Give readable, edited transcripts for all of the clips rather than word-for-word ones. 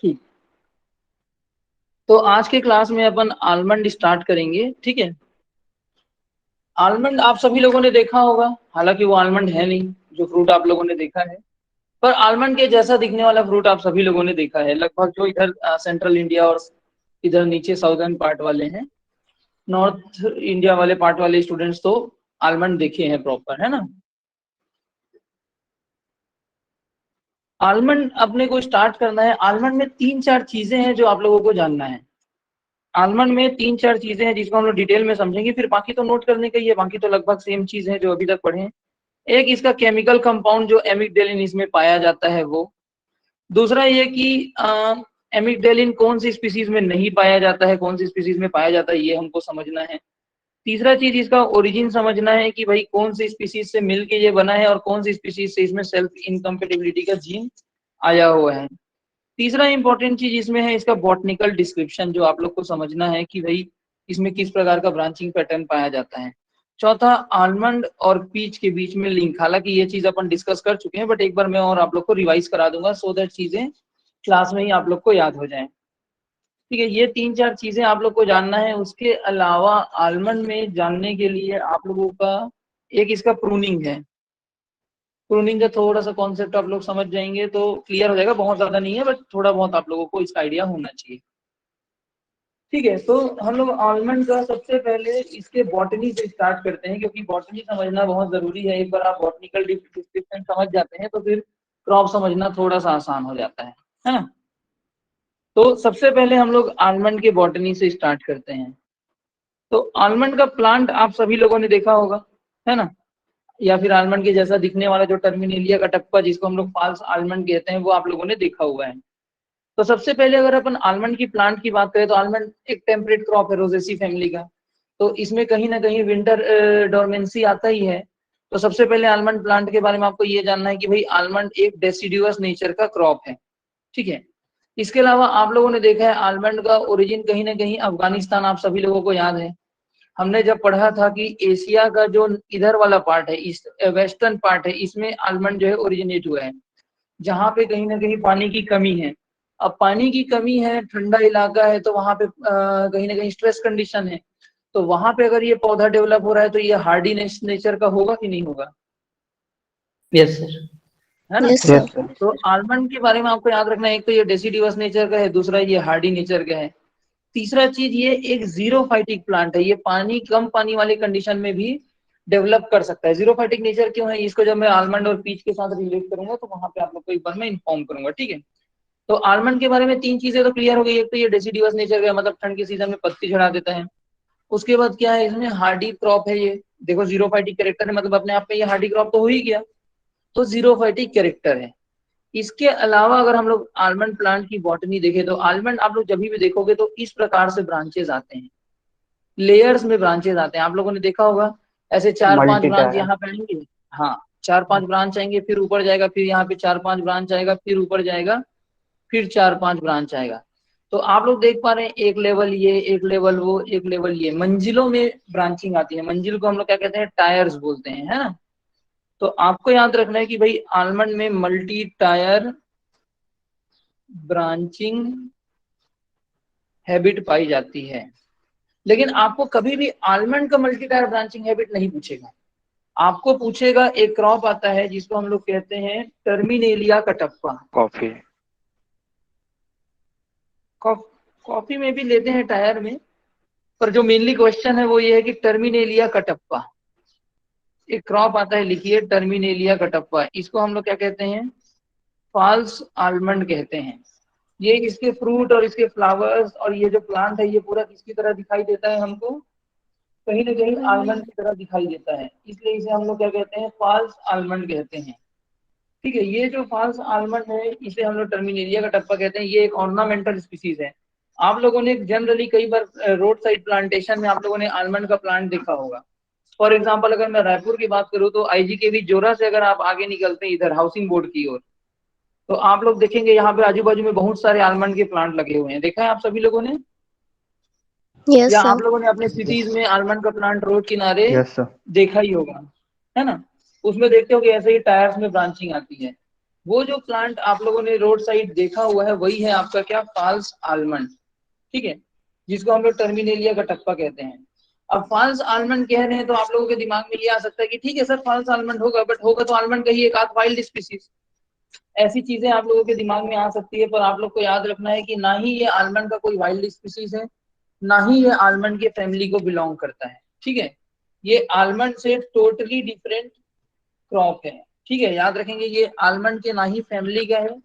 ठीक, तो आज के क्लास में अपन आलमंड स्टार्ट करेंगे। ठीक है, आलमंड आप सभी लोगों ने देखा होगा, हालांकि वो आलमंड है नहीं जो फ्रूट आप लोगों ने देखा है, पर आलमंड के जैसा दिखने वाला फ्रूट आप सभी लोगों ने देखा है लगभग। जो इधर सेंट्रल इंडिया और इधर नीचे साउदर्न पार्ट वाले हैं, नॉर्थ इंडिया वाले पार्ट वाले स्टूडेंट्स तो आलमंड देखे हैं प्रॉपर, है ना। आलमंड अपने को स्टार्ट करना है। आलमंड में तीन चार चीजें हैं जो आप लोगों को जानना है। आलमंड में तीन चार चीजें हैं जिसको हम लोग डिटेल में समझेंगे, फिर बाकी तो नोट करने का ही है, बाकी तो लगभग सेम चीज है जो अभी तक पढ़े हैं। एक इसका केमिकल कंपाउंड जो एमिगडेलिन इसमें पाया जाता है वो। दूसरा ये कि एमिगडेलिन कौन सी स्पीसीज में नहीं पाया जाता है, कौन सी स्पीसीज में पाया जाता है, ये हमको समझना है। तीसरा चीज इसका ओरिजिन समझना है कि भाई कौन सी स्पीसीज से मिलके ये बना है और कौन सी स्पीसीज से इसमें सेल्फ इनकम्पेटिबिलिटी का जीन आया हुआ है। तीसरा इंपॉर्टेंट चीज इसमें है इसका बॉटनिकल डिस्क्रिप्शन, जो आप लोग को समझना है कि भाई इसमें किस प्रकार का ब्रांचिंग पैटर्न पाया जाता है। चौथा, आलमंड और पीच के बीच में लिंक। हालांकि ये चीज अपन डिस्कस कर चुके हैं, बट एक बार मैं और आप लोग को रिवाइज करा दूंगा सो दैट चीजें क्लास में ही आप लोग को याद हो जाए। ठीक है, ये तीन चार चीजें आप लोग को जानना है। उसके अलावा आलमंड में जानने के लिए आप लोगों का एक इसका प्रूनिंग है। प्रूनिंग का थोड़ा सा कॉन्सेप्ट आप लोग समझ जाएंगे तो क्लियर हो जाएगा, बहुत ज्यादा नहीं है बट थोड़ा बहुत आप लोगों को इसका आइडिया होना चाहिए। ठीक है, तो हम लोग आलमंड का सबसे पहले इसके बॉटनी से स्टार्ट करते हैं, क्योंकि बॉटनी समझना बहुत जरूरी है। एक बार आप बॉटनिकल डिस्क्रिप्शन समझ जाते हैं तो फिर क्रॉप समझना थोड़ा सा आसान हो जाता है ना। तो सबसे पहले हम लोग आलमंड के बॉटनी से स्टार्ट करते हैं। तो आलमंड का प्लांट आप सभी लोगों ने देखा होगा, है ना, या फिर आलमंड के जैसा दिखने वाला जो टर्मिनेलिया का टप्पा जिसको हम लोग फाल्स आलमंड कहते हैं, वो आप लोगों ने देखा हुआ है। तो सबसे पहले अगर अपन आलमंड की प्लांट की बात करें तो आलमंड एक टेम्परेट क्रॉप है रोजेसी फैमिली का, तो इसमें कहीं ना कहीं विंटर डोरमेंसी आता ही है। तो सबसे पहले आलमंड प्लांट के बारे में आपको ये जानना है कि भाई आलमंड एक डेसिडुअस नेचर का क्रॉप है। ठीक है, इसके अलावा आप लोगों ने देखा है आलमंड का ओरिजिन कहीं ना कहीं अफगानिस्तान, आप सभी लोगों को याद है। हमने जब पढ़ा था कि एशिया का जो इधर वाला पार्ट है, ईस्ट वेस्टर्न पार्ट है, इसमें आलमंड जो है ओरिजिनेट हुआ है, जहाँ पे कहीं ना कहीं पानी की कमी है। अब पानी की कमी है, ठंडा इलाका है, तो वहां पे कहीं ना कहीं स्ट्रेस कंडीशन है। तो वहां पे अगर ये पौधा डेवलप हो रहा है तो ये हार्डीनेस नेचर का होगा कि नहीं होगा? Yes sir. है ना। Yes yes sir. सर। तो आलमंड के बारे में आपको याद रखना है, एक तो ये डेसिडिवस नेचर का है, दूसरा ये हार्डी नेचर का है। तीसरा चीज, ये एक जीरोफाइटिक प्लांट है, ये पानी कम पानी वाले कंडीशन में भी डेवलप कर सकता है। जीरोफाइटिक नेचर क्यों है, इसको जब मैं आलमंड और पीच के साथ रिलेट करूंगा तो वहां पे आप लोग को एक बार मैं इन्फॉर्म करूंगा। ठीक है, तो आलमंड के बारे में तीन चीजें तो क्लियर हो गई। एक तो ये डेसिडिवस नेचर का, मतलब ठंड के सीजन में पत्ती झड़ा देता है। उसके बाद क्या है, इसमें हार्डी क्रॉप है। ये देखो जीरोफाइटिक कैरेक्टर है, मतलब अपने आप में ये हार्डी क्रॉप तो हो ही गया, तो जीरोफाइटिक कैरेक्टर है। इसके अलावा अगर हम लोग आलमंड प्लांट की बॉटनी देखें तो आलमंड आप लोग जब भी देखोगे तो इस प्रकार से ब्रांचेस आते हैं, लेयर्स में ब्रांचेस आते हैं। आप लोगों ने देखा होगा ऐसे चार पांच मल्टी ब्रांच टायर। यहाँ पे आएंगे, हाँ, चार पांच ब्रांच आएंगे, फिर ऊपर जाएगा, फिर यहाँ पे चार पांच ब्रांच आएगा, फिर ऊपर जाएगा, फिर चार पांच ब्रांच आएगा। तो आप लोग देख पा रहे हैं एक लेवल ये, एक लेवल वो, एक लेवल ये, मंजिलों में ब्रांचिंग आती है। मंजिल को हम लोग क्या कहते हैं, टायर्स बोलते हैं, है ना। तो आपको याद रखना है कि भाई आलमंड में मल्टी टायर ब्रांचिंग हैबिट पाई जाती है। लेकिन आपको कभी भी आलमंड का मल्टी टायर ब्रांचिंग हैबिट नहीं पूछेगा, आपको पूछेगा एक क्रॉप आता है जिसको हम लोग कहते हैं टर्मिनेलिया कटप्पा। कॉफी। कॉफी में भी लेते हैं टायर में, पर जो मेनली क्वेश्चन है वो ये है कि टर्मिनेलिया कटप्पा एक क्रॉप आता है, लिखिए टर्मिनेलिया कटप्पा। इसको हम लोग क्या कहते हैं, फॉल्स आलमंड कहते हैं। ये इसके फ्रूट और इसके फ्लावर्स और ये जो प्लांट है ये पूरा किसकी तरह दिखाई देता है हमको, कहीं ना कहीं आलमंड की तरह दिखाई देता है, इसलिए इसे हम लोग क्या कहते हैं, फॉल्स आलमंड कहते हैं। ठीक है, ये जो फॉल्स आलमंड है इसे हम लोग टर्मिनेरिया का टप्पा कहते हैं। ये एक ऑर्नामेंटल स्पीसीज है। आप लोगों ने जनरली कई बार रोड साइड प्लांटेशन में आप लोगों ने आलमंड का प्लांट देखा होगा। फॉर एग्जाम्पल अगर मैं रायपुर की बात करूँ तो आईजी के भी जोरा से अगर आप आगे निकलते हैं इधर हाउसिंग बोर्ड की ओर, तो आप लोग देखेंगे यहाँ पे आजू बाजू में बहुत सारे आलमंड के प्लांट लगे हुए हैं। देखा है आप सभी लोगों ने, यस या सर। आप लोगों ने अपने सिटीज में आलमंड का प्लांट रोड किनारे यस सर। देखा ही होगा, है ना। उसमें देखते हो कि ऐसे ही टायर्स में ब्रांचिंग आती है। वो जो प्लांट आप लोगों ने रोड साइड देखा हुआ है वही है आपका क्या, फॉल्स आलमंड, ठीक है, जिसको हम लोग टर्मिनेलिया का टप्पा कहते हैं। अब फॉल्स आलमंड कह रहे हैं तो आप लोगों के दिमाग में ये आ सकता है कि ठीक है सर फॉल्स आलमंड होगा, बट होगा तो आलमंड का ही एक आध वाइल्ड स्पीसीज, ऐसी चीजें आप लोगों के दिमाग में आ सकती है। पर आप लोग को याद रखना है कि ना ही ये आलमंड का कोई वाइल्ड स्पीसीज है, ना ही ये आलमंड के फैमिली को बिलोंग करता है, ठीक है। ये आलमंड से टोटली डिफरेंट क्रॉप है, ठीक है, याद रखेंगे। ये आलमंड के ना ही फैमिली का है,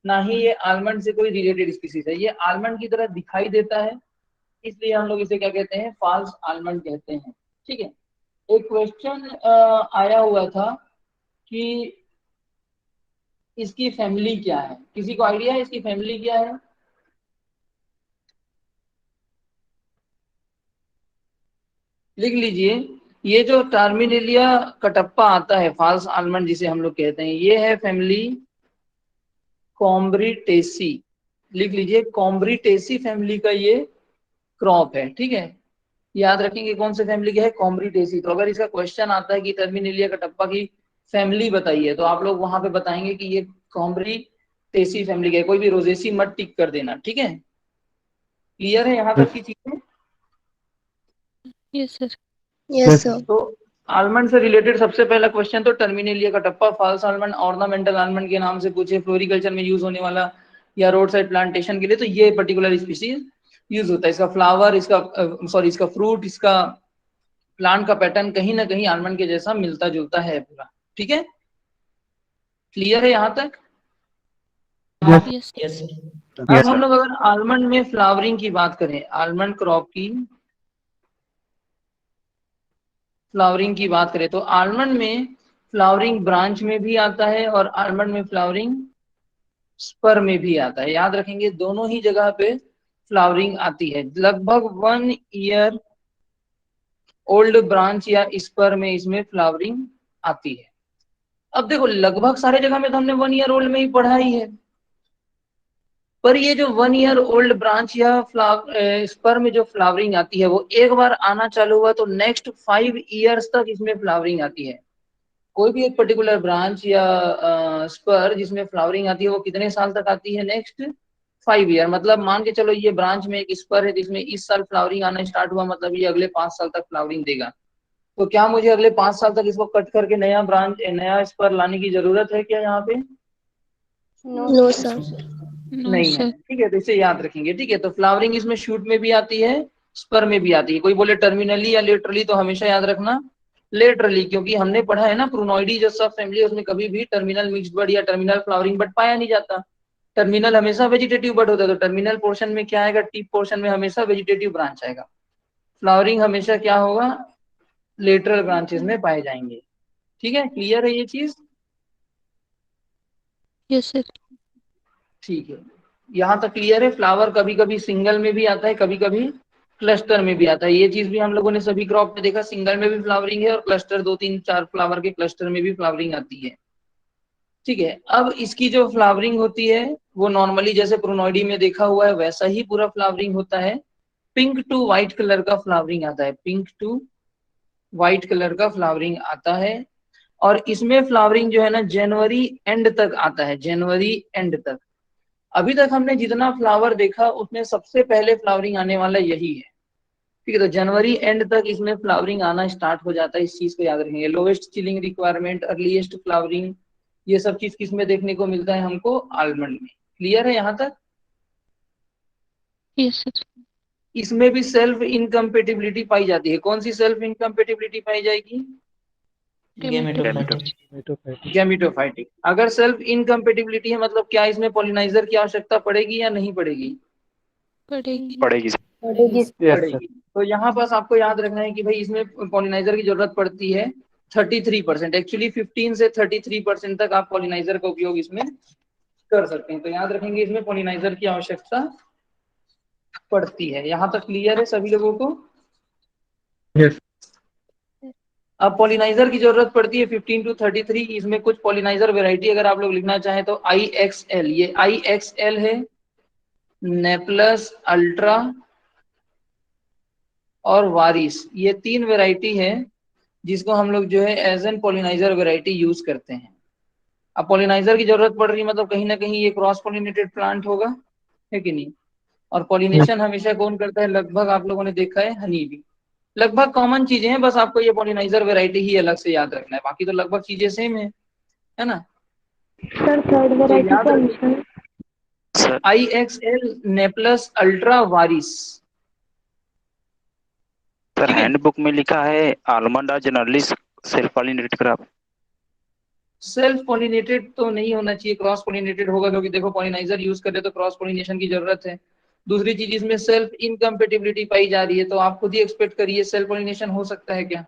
ना ही ये आलमंड से कोई रिलेटेड स्पीसीज है। ये आलमंड की तरह दिखाई देता है, इसलिए हम लोग इसे क्या कहते हैं, फॉल्स आलमंड कहते हैं, ठीक है। एक क्वेश्चन आया हुआ था कि इसकी फैमिली क्या है, किसी को आइडिया है इसकी फैमिली क्या है? लिख लीजिए। ये जो टर्मिनेलिया कटप्पा आता है, फॉल्स आलमंड जिसे हम लोग कहते हैं, ये है फैमिली कॉम्ब्रिटेसी। लिख लीजिए, कॉम्ब्रिटेसी फैमिली का ये क्रॉप है, ठीक है। याद रखेंगे कौन से फैमिली का है, कॉम्ब्रिटेसी। तो अगर इसका क्वेश्चन आता है कि टर्मिनेलिया कटप्पा की फैमिली बताइए, तो आप लोग वहां पे बताएंगे कि ये कॉम्ब्रिटेसी फैमिली का है। कोई भी रोजेसी मत टिक कर देना, ठीक है। क्लियर है यहाँ तक की चीजें? Yes sir. Yes sir. तो आलमंड से रिलेटेड सबसे पहला क्वेश्चन तो Terminalia catappa false almond, ornamental almond के नाम से पूछे, फ्लोरिकल्चर में यूज होने वाला या रोड साइड प्लांटेशन के लिए, तो ये पर्टिकुलर स्पीसीज यूज होता है। इसका फ्लावर, इसका सॉरी इसका फ्रूट, इसका प्लांट का पैटर्न कहीं ना कहीं आलमंड के जैसा मिलता जुलता है पूरा, ठीक है। क्लियर है यहाँ तक? Yes yes sir. अब हम लोग अगर आलमंड में फ्लावरिंग की बात करें, आलमंड क्रॉप की फ्लावरिंग की बात करें, तो आलमंड में फ्लावरिंग ब्रांच में भी आता है और आलमंड में फ्लावरिंग स्पर में भी आता है। याद रखेंगे दोनों ही जगह पे फ्लावरिंग आती है। लगभग 1 ईयर ओल्ड ब्रांच या स्पर में इसमें फ्लावरिंग आती है। अब देखो लगभग सारे जगह में तो हमने 1 ईयर ओल्ड में ही पढ़ा ही है, पर ये जो 1 ईयर ओल्ड ब्रांच या स्पर में जो फ्लावरिंग आती है, वो एक बार आना चालू हुआ तो नेक्स्ट 5 ईयर्स तक इसमें फ्लावरिंग आती है। कोई भी एक पर्टिकुलर ब्रांच या स्पर जिसमें फ्लावरिंग आती है, वो कितने साल तक आती है, नेक्स्ट 5 ईयर। मतलब मान के चलो ये ब्रांच में एक स्पर है जिसमें इस साल फ्लावरिंग आना स्टार्ट हुआ, मतलब ये अगले 5 साल तक फ्लावरिंग देगा। तो क्या मुझे अगले 5 साल तक इसको कट करके नया ब्रांच, नया स्पर लाने की जरूरत है क्या यहाँ पे? No sir. नो नहीं है, सर। ठीक है। तो इसे याद रखेंगे, ठीक है। तो फ्लावरिंग इसमें शूट में भी आती है, स्पर में भी आती है। कोई बोले टर्मिनली या लेटरली, तो हमेशा याद रखना लेटरली, क्योंकि हमने पढ़ा है ना प्रोनोइडी जो सब फैमिली है उसमें कभी भी टर्मिनल मिक्स्ड बर्ड या टर्मिनल फ्लावरिंग बर्ड पाया नहीं जाता। टर्मिनल हमेशा वेजिटेटिव बर्ड होता है, तो टर्मिनल पोर्शन में क्या आएगा, टिप पोर्शन में हमेशा वेजिटेटिव ब्रांच आएगा। फ्लावरिंग हमेशा क्या होगा, लेटरल ब्रांचेस में पाए जाएंगे, ठीक है। क्लियर है ये चीज? Yes sir. ठीक है, यहाँ तक क्लियर है। फ्लावर कभी कभी सिंगल में भी आता है, कभी कभी क्लस्टर में भी आता है। ये चीज भी हम लोगों ने सभी क्रॉप में देखा, सिंगल में भी फ्लावरिंग है और क्लस्टर 2 3 4 फ्लावर के क्लस्टर में भी फ्लावरिंग आती है, ठीक है। अब इसकी जो फ्लावरिंग होती है वो नॉर्मली जैसे प्रोनोइडी में देखा हुआ है वैसा ही पूरा फ्लावरिंग होता है। पिंक टू व्हाइट कलर का फ्लावरिंग आता है, पिंक टू व्हाइट कलर का फ्लावरिंग आता है। और इसमें फ्लावरिंग जो है ना जनवरी एंड तक आता है, जनवरी एंड तक। अभी तक हमने जितना फ्लावर देखा उसमें सबसे पहले फ्लावरिंग आने वाला यही है, ठीक है। तो जनवरी एंड तक इसमें फ्लावरिंग आना स्टार्ट हो जाता है, इस चीज को याद रखेंगे। Lowest chilling requirement, earliest flowering, ये सब चीज किस में देखने को मिलता है हमको, आलमंड में। क्लियर है यहाँ तक? Yes sir. इसमें भी सेल्फ इनकम्पेटिबिलिटी पाई जाती है। कौन सी सेल्फ इनकम्पेटिबिलिटी पाई जाएगी? गेमेटोफाइटिक। गैमेटोफाइटिक। अगर सेल्फ इनकम्पेटिबिलिटी है मतलब क्या इसमें पॉलिनाइजर की आवश्यकता पड़ेगी या नहीं पड़ेगी? पढ़ेगी। पड़ेगी। तो यहाँ पास आपको याद रखना है कि भाई इसमें पॉलिनाइजर की जरूरत पड़ती है 33%। एक्चुअली 15 से 33% तक आप पॉलिनाइजर का उपयोग इसमें कर सकते हैं। तो याद रखेंगे इसमें पॉलिनाइजर की आवश्यकता पड़ती है। यहाँ तक क्लियर है सभी लोगों को? यस। अब पॉलिनाइजर की जरूरत पड़ती है 15 to 33। इसमें कुछ पॉलिनाइजर वेराइटी अगर आप लोग लिखना चाहें तो IXL, ये IXL है, नेप्लस, अल्ट्रा और वारिस, ये 3 वेराइटी है जिसको हम लोग जो है as an pollinizer variety use करते हैं। अब पॉलिनाइजर की जरूरत पड़ रही है, मतलब कहीं ना कहीं ये क्रॉस पॉलिनेटेड प्लांट होगा, है कि नहीं? और पॉलिनेशन हमेशा कौन करता है? लगभग आप लोगों ने देखा है हनी बी। लगभग कॉमन चीजें हैं, बस आपको ये पॉलिनाइजर वैरायटी ही अलग से याद रखना है, बाकी तो लगभग चीजें सेम है ना? सर थर्ड तो वैरायटी याद कौन रखिए, सा? सर IXL नेप्लस अल्ट्रा वारिस। सर ठीक है, हैंडबुक में लिखा है almond are generally self pollinated crop. Self pollinated तो नहीं होना चाहिए, क्रॉस पॉलिनेटेड होगा, क्योंकि देखो पॉलिनाइजर यूज कर रहे तो क्रॉस पॉलिनेशन की जरूरत है। दूसरी चीज, इसमें सेल्फ इनकम्पेटिबिलिटी पाई जा रही है, तो आप खुद ही एक्सपेक्ट करिए सेल्फ पॉलिनेशन हो सकता है क्या?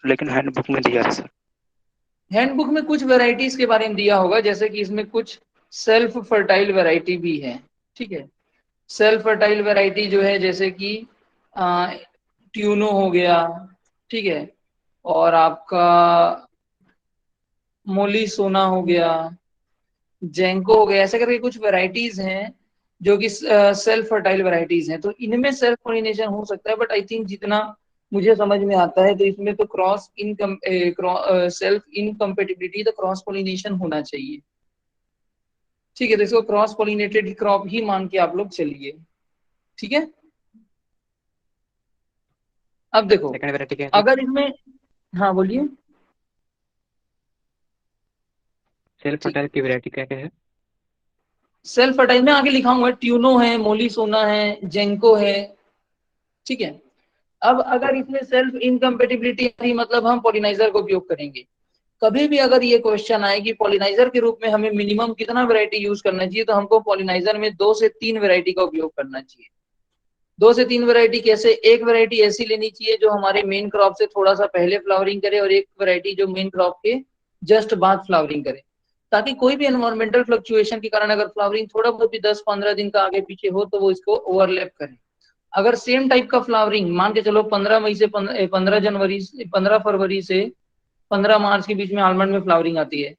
लेकिन हैंडबुक में दिया है सर। हैंडबुक में कुछ वेराइटीज के बारे में दिया होगा, जैसे कि इसमें कुछ सेल्फ फर्टाइल वेराइटी भी है। ठीक है, सेल्फ फर्टाइल वेराइटी जो है, जैसे कि ट्यूनो हो गया, ठीक है, और आपका मोली सोना हो गया, जेंको हो गया, ऐसे करके कुछ वेराइटीज हैं जो कि सेल्फ फर्टाइल वेराइटीज हैं, तो इनमें सेल्फ पॉलिनेशन हो सकता है, बट आई थिंक जितना मुझे समझ में आता है तो इसमें तो क्रॉस इनकम सेल्फ इनकम्पेटिबिलिटी, तो क्रॉस पॉलिनेशन होना चाहिए। ठीक है, तो इसको क्रॉस पॉलिनेटेड क्रॉप ही मान के आप लोग चलिए। ठीक है, अब देखो, सेकंड वैरायटी क्या है? अगर इसमें, हाँ बोलिए। सेल्फ ठीक, फर्टाइल की वैरायटी क्या क्या है? सेल्फ फर्टाइल में आगे लिखा हुआ है, ट्यूनो है, मोली सोना है, जेंको है। ठीक है, अब अगर इसमें सेल्फ इनकम्पेटिबिलिटी थी, मतलब हम पॉलिनाइजर का उपयोग करेंगे। कभी भी अगर ये क्वेश्चन आए कि पॉलिनाइजर के रूप में हमें मिनिमम कितना वैरायटी यूज करना चाहिए, तो हमको पॉलिनाइजर में 2 से 3 वैरायटी का उपयोग करना चाहिए। 2 से 3 वैरायटी कैसे? एक वैरायटी ऐसी लेनी चाहिए जो हमारे मेन क्रॉप से थोड़ा सा पहले फ्लावरिंग करे, और एक वैरायटी जो मेन क्रॉप के जस्ट बाद फ्लावरिंग करे, ताकि कोई भी एनवायरमेंटल फ्लक्चुएशन के कारण अगर फ्लावरिंग थोड़ा बहुत भी 10-15 दिन का आगे पीछे हो, तो वो इसको ओवरलैप करे। अगर सेम टाइप का फ्लावरिंग मान के चलो 15 मई से 15 जनवरी से 15 फरवरी से 15 मार्च के बीच में आलमंड में फ्लावरिंग आती है,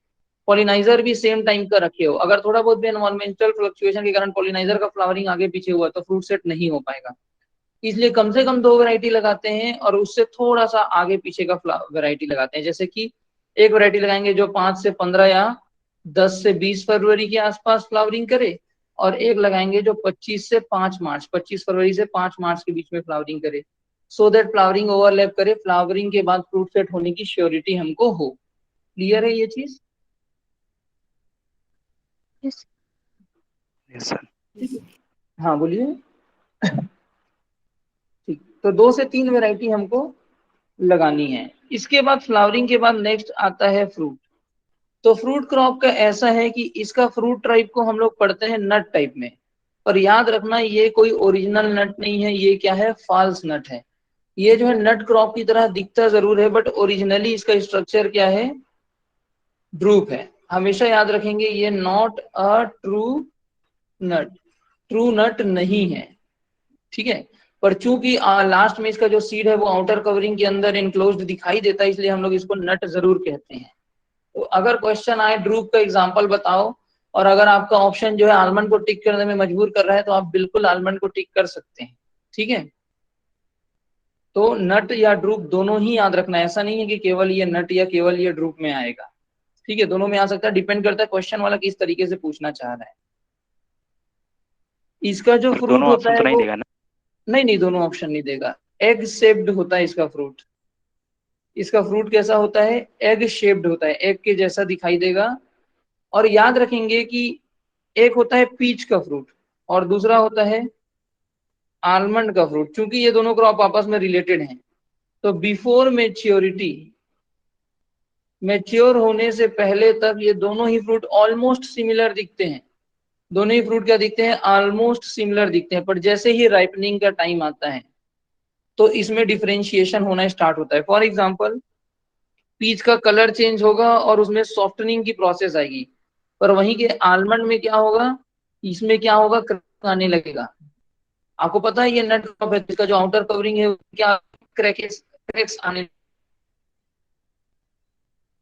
पॉलिनाइजर भी सेम टाइम का रखे हो, अगर थोड़ा बहुत भी एनवायरमेंटल फ्लक्चुएशन के कारण पॉलिनाइजर का फ्लावरिंग आगे पीछे हुआ, तो फ्रूट सेट नहीं हो पाएगा। इसलिए कम से कम 2 वैरायटी लगाते हैं, और उससे थोड़ा सा आगे पीछे का वैरायटी लगाते हैं। जैसे कि एक वैरायटी लगाएंगे जो 5 से 15 या 10 से 20 फरवरी के आसपास फ्लावरिंग करे, और एक लगाएंगे जो 25 से 5 मार्च, 25 फरवरी से 5 मार्च के बीच में फ्लावरिंग करे, सो दैट फ्लावरिंग ओवरलैप करे, फ्लावरिंग के बाद फ्रूट सेट होने की श्योरिटी हमको हो। क्लियर है ये चीज? Yes yes sir. हाँ बोलिए। ठीक, तो 2 से 3 वैरायटी हमको लगानी है। इसके बाद फ्लावरिंग के बाद नेक्स्ट आता है फ्रूट। तो फ्रूट क्रॉप का ऐसा है कि इसका फ्रूट टाइप को हम लोग पढ़ते हैं नट टाइप में, पर याद रखना ये कोई ओरिजिनल नट नहीं है, ये क्या है? फॉल्स नट है। ये जो है नट क्रॉप की तरह दिखता जरूर है, बट ओरिजिनली इसका स्ट्रक्चर क्या है? ड्रूप है। हमेशा याद रखेंगे, ये not a true nut, true nut नहीं है। ठीक है, पर चूंकि लास्ट में इसका जो सीड है वो आउटर कवरिंग के अंदर इनक्लोज्ड दिखाई देता है, इसलिए हम लोग इसको नट जरूर कहते हैं। तो अगर क्वेश्चन आए ड्रूप का एग्जांपल बताओ, और अगर आपका ऑप्शन जो है आलमंड को टिक करने में मजबूर कर रहा है, तो आप बिल्कुल आलमंड को टिक कर सकते हैं। ठीक है, तो नट या ड्रूप दोनों ही याद रखना है, ऐसा नहीं है कि केवल ये नट या केवल ये ड्रूप में आएगा। ठीक है, दोनों में आ सकता है, डिपेंड करता है क्वेश्चन वाला किस तरीके से पूछना चाह रहा है। इसका जो सर फ्रूट दोनों होता ऑप्शन है तो नहीं वो, देगा ना? नहीं नहीं, दोनों ऑप्शन नहीं देगा। एग शेप्ड होता है इसका फ्रूट। इसका फ्रूट कैसा होता है? एग शेप्ड होता है, एग के जैसा दिखाई देगा। और याद रखेंगे कि एक होता है पीच का फ्रूट, और दूसरा होता है आलमंड का फ्रूट। चूंकि ये दोनों क्रॉप आपस में रिलेटेड हैं, तो बिफोर मेच्योरिटी, मेच्योर होने से पहले तक ये दोनों ही फ्रूट ऑलमोस्ट सिमिलर दिखते हैं। दोनों ही फ्रूट क्या दिखते हैं? ऑलमोस्ट सिमिलर दिखते हैं, पर जैसे ही राइपनिंग का टाइम आता है, तो इसमें डिफरेंशिएशन होना स्टार्ट होता है। फॉर एग्जाम्पल, पीच का कलर चेंज होगा और उसमें सॉफ्टनिंग की प्रोसेस आएगी, पर वहीं के आलमंड में क्या होगा? इसमें क्या होगा? क्रैक आने लगेगा। आपको पता है ये नट क्रॉप है, इसका जो आउटर कवरिंग है क्या क्रैक्स आने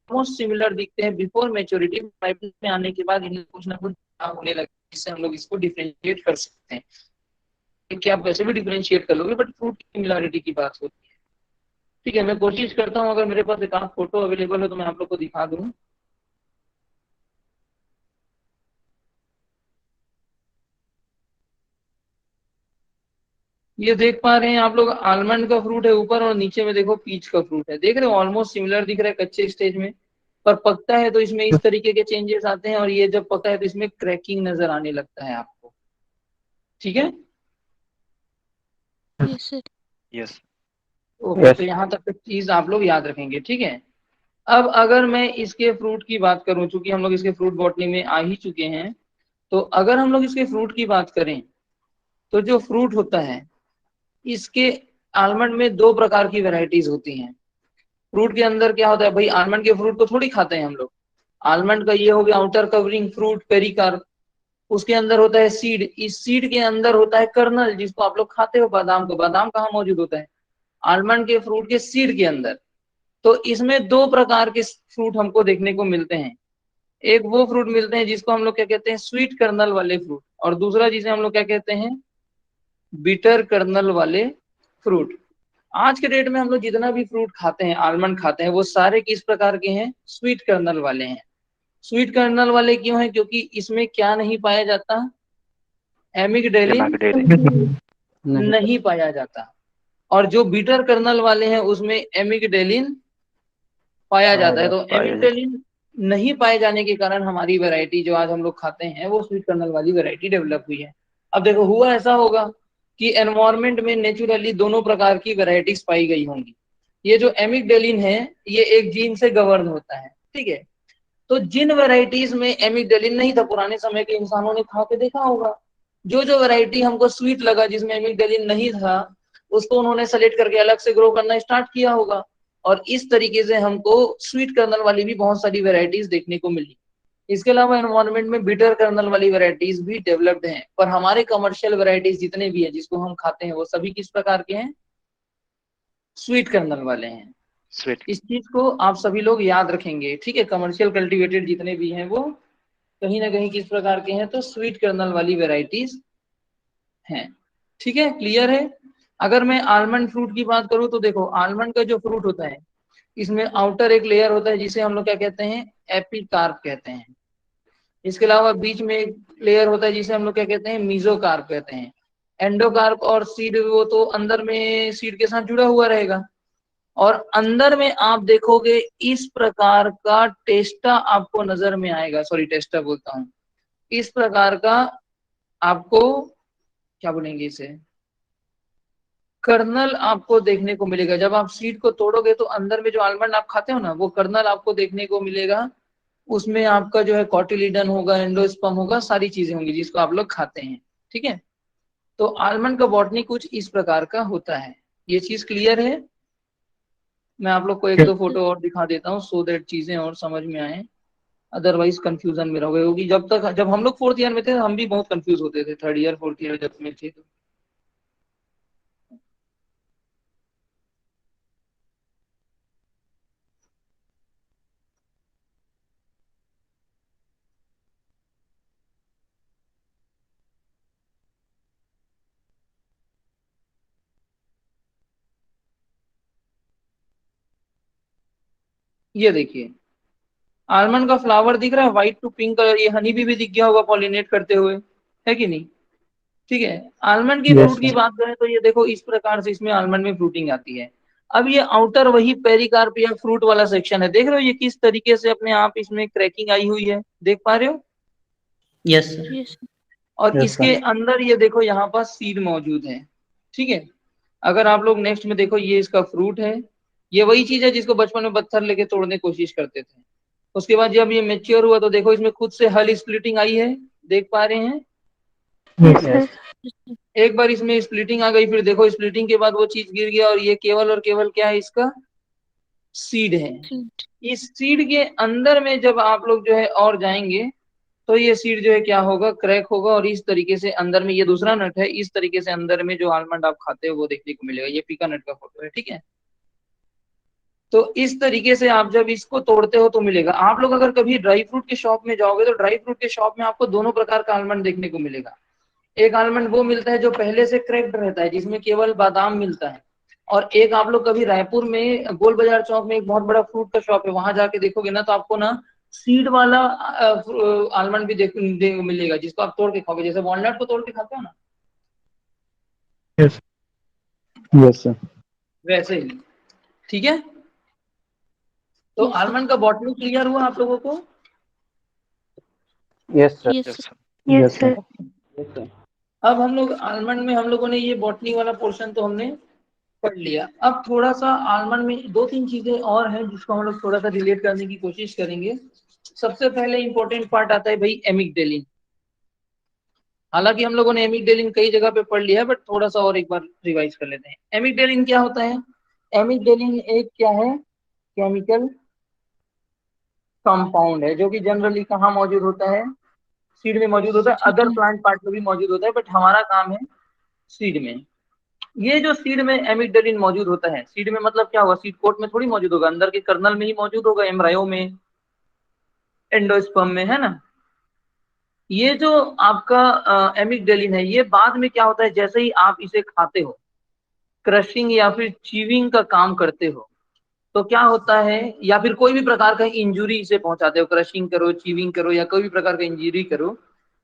मोस्ट सिमिलर दिखते हैं बिफोर मेच्योरिटी, में आने के बाद इन्हें कुछ ना कुछ होने लगे, जिससे हम लोग इसको डिफरेंशिएट कर सकते हैं। कि आप वैसे भी डिफरेंशिएट कर लोगे, बट फ्रूट की सिमिलरिटी की बात होती है। ठीक है, मैं कोशिश करता हूँ अगर मेरे पास एक आध फोटो अवेलेबल हो तो मैं आप लोग को दिखा दूँ। ये देख पा रहे हैं आप लोग, आलमंड का फ्रूट है ऊपर और नीचे में देखो पीच का फ्रूट है, देख रहे हो, ऑलमोस्ट सिमिलर दिख रहा है कच्चे स्टेज में, पर पकता है तो इसमें इस तरीके के चेंजेस आते हैं, और ये जब पकता है तो इसमें क्रैकिंग नजर आने लगता है आपको। ठीक है, यस सर। यस ओके, तो यहाँ तक चीज आप लोग याद रखेंगे। ठीक है, अब अगर मैं इसके फ्रूट की बात करूं, चूंकि हम लोग इसके फ्रूट बॉटनी में आ ही चुके हैं, तो अगर हम लोग इसके फ्रूट की बात करें तो जो फ्रूट होता है इसके, आलमंड में दो प्रकार की वैरायटीज होती हैं। फ्रूट के अंदर क्या होता है भाई, आलमंड के फ्रूट को थोड़ी खाते हैं हम लोग। आलमंड का ये हो गया आउटर कवरिंग फ्रूट पेरिकार्प, उसके अंदर होता है सीड, इस सीड के अंदर होता है कर्नल जिसको आप लोग खाते हो बादाम को। बादाम कहाँ मौजूद होता है, आलमंड के फ्रूट के सीड के अंदर। तो इसमें दो प्रकार के फ्रूट हमको देखने को मिलते हैं। एक वो फ्रूट मिलते हैं जिसको हम लोग क्या कहते हैं, स्वीट कर्नल वाले फ्रूट, और दूसरा जिसे हम लोग क्या कहते हैं, बिटर कर्नल वाले फ्रूट। आज के डेट में हम लोग जितना भी फ्रूट खाते हैं, आलमंड खाते हैं, वो सारे किस प्रकार के हैं, स्वीट कर्नल वाले हैं। स्वीट कर्नल वाले क्यों हैं, क्योंकि इसमें क्या नहीं पाया जाता, एमिगडेलिन नहीं पाया जाता। और जो बीटर कर्नल वाले हैं उसमें एमिगडेलिन पाया जाता है। तो एमिगडेलिन नहीं पाए जाने के कारण हमारी वैरायटी जो आज हम लोग खाते हैं वो स्वीट कर्नल वाली वैरायटी डेवलप हुई है। अब देखो, हुआ ऐसा होगा कि एनवायरमेंट में नेचुरली दोनों प्रकार की वैरायटीज पाई गई होंगी। ये जो एमिगडेलिन है ये एक जीन से गवर्न होता है। ठीक है, तो जिन वैरायटीज में एमिगडेलिन नहीं था, पुराने समय के इंसानों ने खा के देखा होगा, जो जो वैरायटी हमको स्वीट लगा जिसमें एमिगडेलिन नहीं था, उसको उन्होंने सेलेक्ट करके अलग से ग्रो करना स्टार्ट किया होगा, और इस तरीके से हमको स्वीट कर्नल वाली भी बहुत सारी वैरायटीज देखने को मिली। इसके अलावा एनवायरमेंट में बिटर कर्नल वाली वैरायटीज भी डेवलप्ड हैं, पर हमारे कमर्शियल वैरायटीज जितने भी हैं जिसको हम खाते हैं वो सभी किस प्रकार के हैं, स्वीट कर्नल वाले हैं। स्वीट इस चीज को आप सभी लोग याद रखेंगे। ठीक है, कमर्शियल कल्टीवेटेड जितने भी हैं वो कहीं ना कहीं किस प्रकार के हैं, तो स्वीट कर्नल वाली वैरायटीज हैं। ठीक है, क्लियर है। अगर मैं आलमंड फ्रूट की बात करूं तो देखो, आलमंड का जो फ्रूट होता है इसमें आउटर एक लेयर होता है जिसे हम लोग क्या कहते हैं, एपिकार्प कहते हैं। इसके अलावा बीच में एक लेयर होता है जिसे हम लोग क्या कहते हैं, मीजोकार्प कहते हैं। एंडोकार्प और सीड वो तो अंदर में सीड के साथ जुड़ा हुआ रहेगा, और अंदर में आप देखोगे इस प्रकार का टेस्टा आपको नजर में आएगा, सॉरी टेस्टा बोलता हूँ, इस प्रकार का आपको क्या बोलेंगे इसे, कर्नल आपको देखने को मिलेगा। जब आप सीड को तोड़ोगे तो अंदर में जो आलमंड आप खाते हो ना, वो कर्नल आपको देखने को मिलेगा। उसमें आपका जो है कॉटिलीडन होगा, एंडोस्पर्म होगा, सारी चीजें होंगी जिसको आप लोग खाते हैं। ठीक है, तो आलमंड का बॉटनी कुछ इस प्रकार का होता है। ये चीज क्लियर है। मैं आप लोग को एक दो फोटो और दिखा देता हूँ सो दैट चीजें और समझ में आए, अदरवाइज कंफ्यूजन में रहोगे। क्योंकि जब हम लोग फोर्थ ईयर में थे हम भी बहुत कंफ्यूज होते थे, थर्ड ईयर फोर्थ ईयर जब में थे तो। ये देखिए, आलमंड का फ्लावर दिख रहा है, व्हाइट टू पिंक कलर, ये हनी भी दिख गया होगा पॉलिनेट करते हुए, है कि नहीं। ठीक है, आलमंड की फ्रूट की बात करें तो ये देखो इस प्रकार से इसमें आलमंड में फ्रूटिंग आती है। अब ये आउटर वही पेरिकार्प या फ्रूट वाला सेक्शन है, देख रहे हो ये किस तरीके से अपने आप इसमें क्रैकिंग आई हुई है, देख पा रहे हो। Yes sir. यस और इसके अंदर ये देखो यहाँ पर सीड मौजूद है। ठीक है, अगर आप लोग नेक्स्ट में देखो, ये इसका फ्रूट है, ये वही चीज है जिसको बचपन में पत्थर लेके तोड़ने की कोशिश करते थे। उसके बाद जब ये मेच्योर हुआ तो देखो इसमें खुद से हल स्प्लिटिंग आई है, देख पा रहे हैं। Yes, sir. एक बार इसमें स्प्लिटिंग आ गई, फिर देखो स्प्लिटिंग के बाद वो चीज गिर गया, और ये केवल और केवल क्या है, इसका सीड है। इस सीड के अंदर में जब आप लोग जो है और जाएंगे तो ये सीड जो है क्या होगा, क्रैक होगा, और इस तरीके से अंदर में, ये दूसरा नट है, इस तरीके से अंदर में जो आलमंड आप खाते हो वो देखने को मिलेगा। ये पीका नट का फोटो है। ठीक है, तो इस तरीके से आप जब इसको तोड़ते हो तो मिलेगा। आप लोग अगर कभी ड्राई फ्रूट के शॉप में जाओगे तो ड्राई फ्रूट के शॉप में आपको दोनों प्रकार का आलमंड देखने को मिलेगा। एक आलमंड वो मिलता है जो पहले से क्रैक्ड रहता है जिसमें केवल बादाम मिलता है, और एक आप लोग कभी रायपुर में गोल बाजार चौक में एक बहुत बड़ा फ्रूट का शॉप है, वहां जाके देखोगे ना तो आपको ना सीड वाला आलमंड भी देखने को मिलेगा, जिसको आप तोड़ के खाओगे, जैसे वॉलनट को तोड़ के खाते हो ना, यस यस सर। वैसे ही। ठीक है, तो Yes, sir. आलमंड का बॉटनी क्लियर हुआ आप लोगों को? Yes sir. Yes, Yes, sir. sir. Yes, sir. अब हम लोग आलमंड में हम लोगों ने ये बॉटनी वाला पोर्शन तो हमने पढ़ लिया। अब थोड़ा सा आलमंड में दो तीन चीजें और हैं जिसको हम लोग थोड़ा सा रिलेट करने की कोशिश करेंगे। सबसे पहले इंपॉर्टेंट पार्ट आता है भाई एमिग्डेलिन। हालांकि हम लोगों ने एमिग्डेलिन कई जगह पे पढ़ लिया है, बट थोड़ा सा और एक बार रिवाइज कर लेते हैं। एमिग्डेलिन क्या होता है? एमिग्डेलिन एक क्या है, केमिकल कंपाउंड है, जो कि जनरली कहाँ मौजूद होता है? सीड में मौजूद होता है, अदर में। प्लांट पार्ट में भी मौजूद होता है, बट हमारा काम है सीड में। ये जो सीड में एमिग्डालिन मौजूद होता है, सीड में मतलब क्या होगा, सीड कोट में थोड़ी मौजूद होगा, अंदर के कर्नल में ही मौजूद होगा, एम्ब्रायो में, एंडोस्पर्म में, है ना। ये जो आपका एमिग्डालिन है, ये बाद में क्या होता है, जैसे ही आप इसे खाते हो, क्रशिंग या फिर चीविंग का काम करते हो, तो क्या होता है, या फिर कोई भी प्रकार का इंजुरी इसे पहुंचाते हो, क्रशिंग करो, चीविंग करो, या कोई भी प्रकार का इंजुरी करो,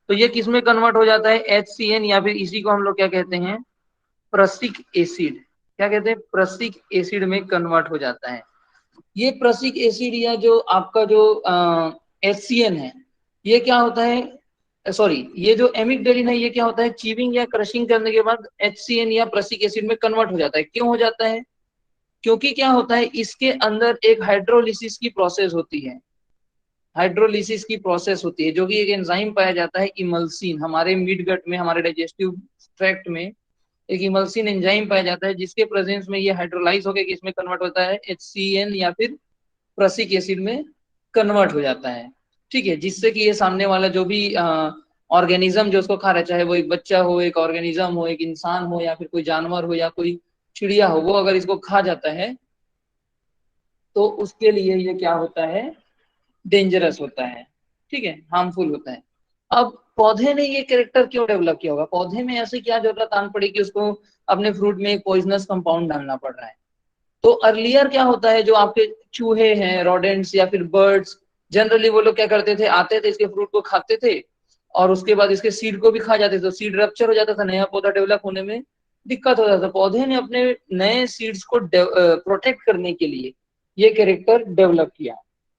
तो ये किस में कन्वर्ट हो जाता है? HCN, या फिर इसी को हम लोग क्या कहते हैं? प्रसिक एसिड। क्या कहते हैं? प्रसिक एसिड में कन्वर्ट हो जाता है। ये प्रसिक एसिड या जो आपका जो HCN है, ये क्या होता है, सॉरी, ये जो एमिग्डालिन है, ये क्या होता है, चीविंग या क्रशिंग करने के बाद HCN या प्रसिक एसिड में कन्वर्ट हो जाता है। क्यों हो जाता है? क्योंकि क्या होता है, इसके अंदर एक हाइड्रोलिसिस की प्रोसेस होती है, हाइड्रोलिसिस की प्रोसेस होती है, जो कि एक एंजाइम पाया जाता है इमल्सिन, हमारे मिड गट में, हमारे डाइजेस्टिव ट्रैक्ट में एक इमल्सिन एंजाइम पाया जाता है, जिसके प्रेजेंस में ये हाइड्रोलाइज होकर किसमें कन्वर्ट होता है? HCN या फिर प्रसिक एसिड में कन्वर्ट हो जाता है। ठीक है, जिससे कि ये सामने वाला जो भी ऑर्गेनिज्म जो उसको खा रहा है, चाहे वो एक बच्चा हो, एक ऑर्गेनिज्म हो, एक इंसान हो, या फिर कोई जानवर हो, या कोई चिड़िया हो, वो अगर इसको खा जाता है तो उसके लिए ये क्या होता है? डेंजरस होता है। ठीक है, हार्मफुल होता है। अब पौधे ने ये कैरेक्टर क्यों डेवलप किया होगा? पौधे में ऐसे क्या जरूरत आन पड़ी कि उसको अपने फ्रूट में एक पॉइजनस कंपाउंड डालना पड़ रहा है? तो अर्लियर क्या होता है, जो आपके चूहे हैं, रोडेंट्स या फिर बर्ड्स, जनरली वो लोग क्या करते थे, आते थे, इसके फ्रूट को खाते थे, और उसके बाद इसके सीड को भी खा जाते थे, तो सीड रप्चर हो जाता था, नया पौधा डेवलप होने में दिक्कत होता था। पौधे ने अपने नए सीड्स को प्रोटेक्ट करने के लिए ये कैरेक्टर डेवलप किया।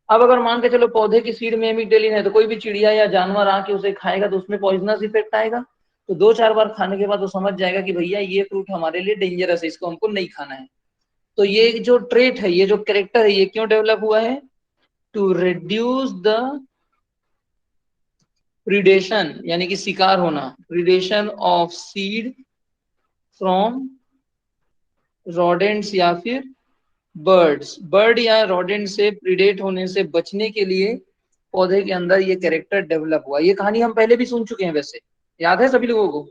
अब अगर मान के चलो पौधे की सीड में एमिग्डालिन है, तो कोई भी चिड़िया या जानवर आके उसे खाएगा तो उसमें पॉइजनस इफेक्ट आएगा, तो 2-4 बार खाने के बाद वो समझ जाएगा कि भैया ये फ्रूट हमारे लिए डेंजरस है, इसको हमको नहीं खाना है। तो ये जो ट्रेट है, ये जो कैरेक्टर है, ये क्यों डेवलप हुआ है? टू रिड्यूस द प्रीडेशन, यानी कि शिकार होना, predation of seed from rodents या फिर बर्ड्स, बर्ड या रोडेंट से प्रीडेट होने से बचने के लिए पौधे के अंदर ये कैरेक्टर डेवलप हुआ। ये कहानी हम पहले भी सुन चुके हैं, वैसे याद है सभी लोगों को?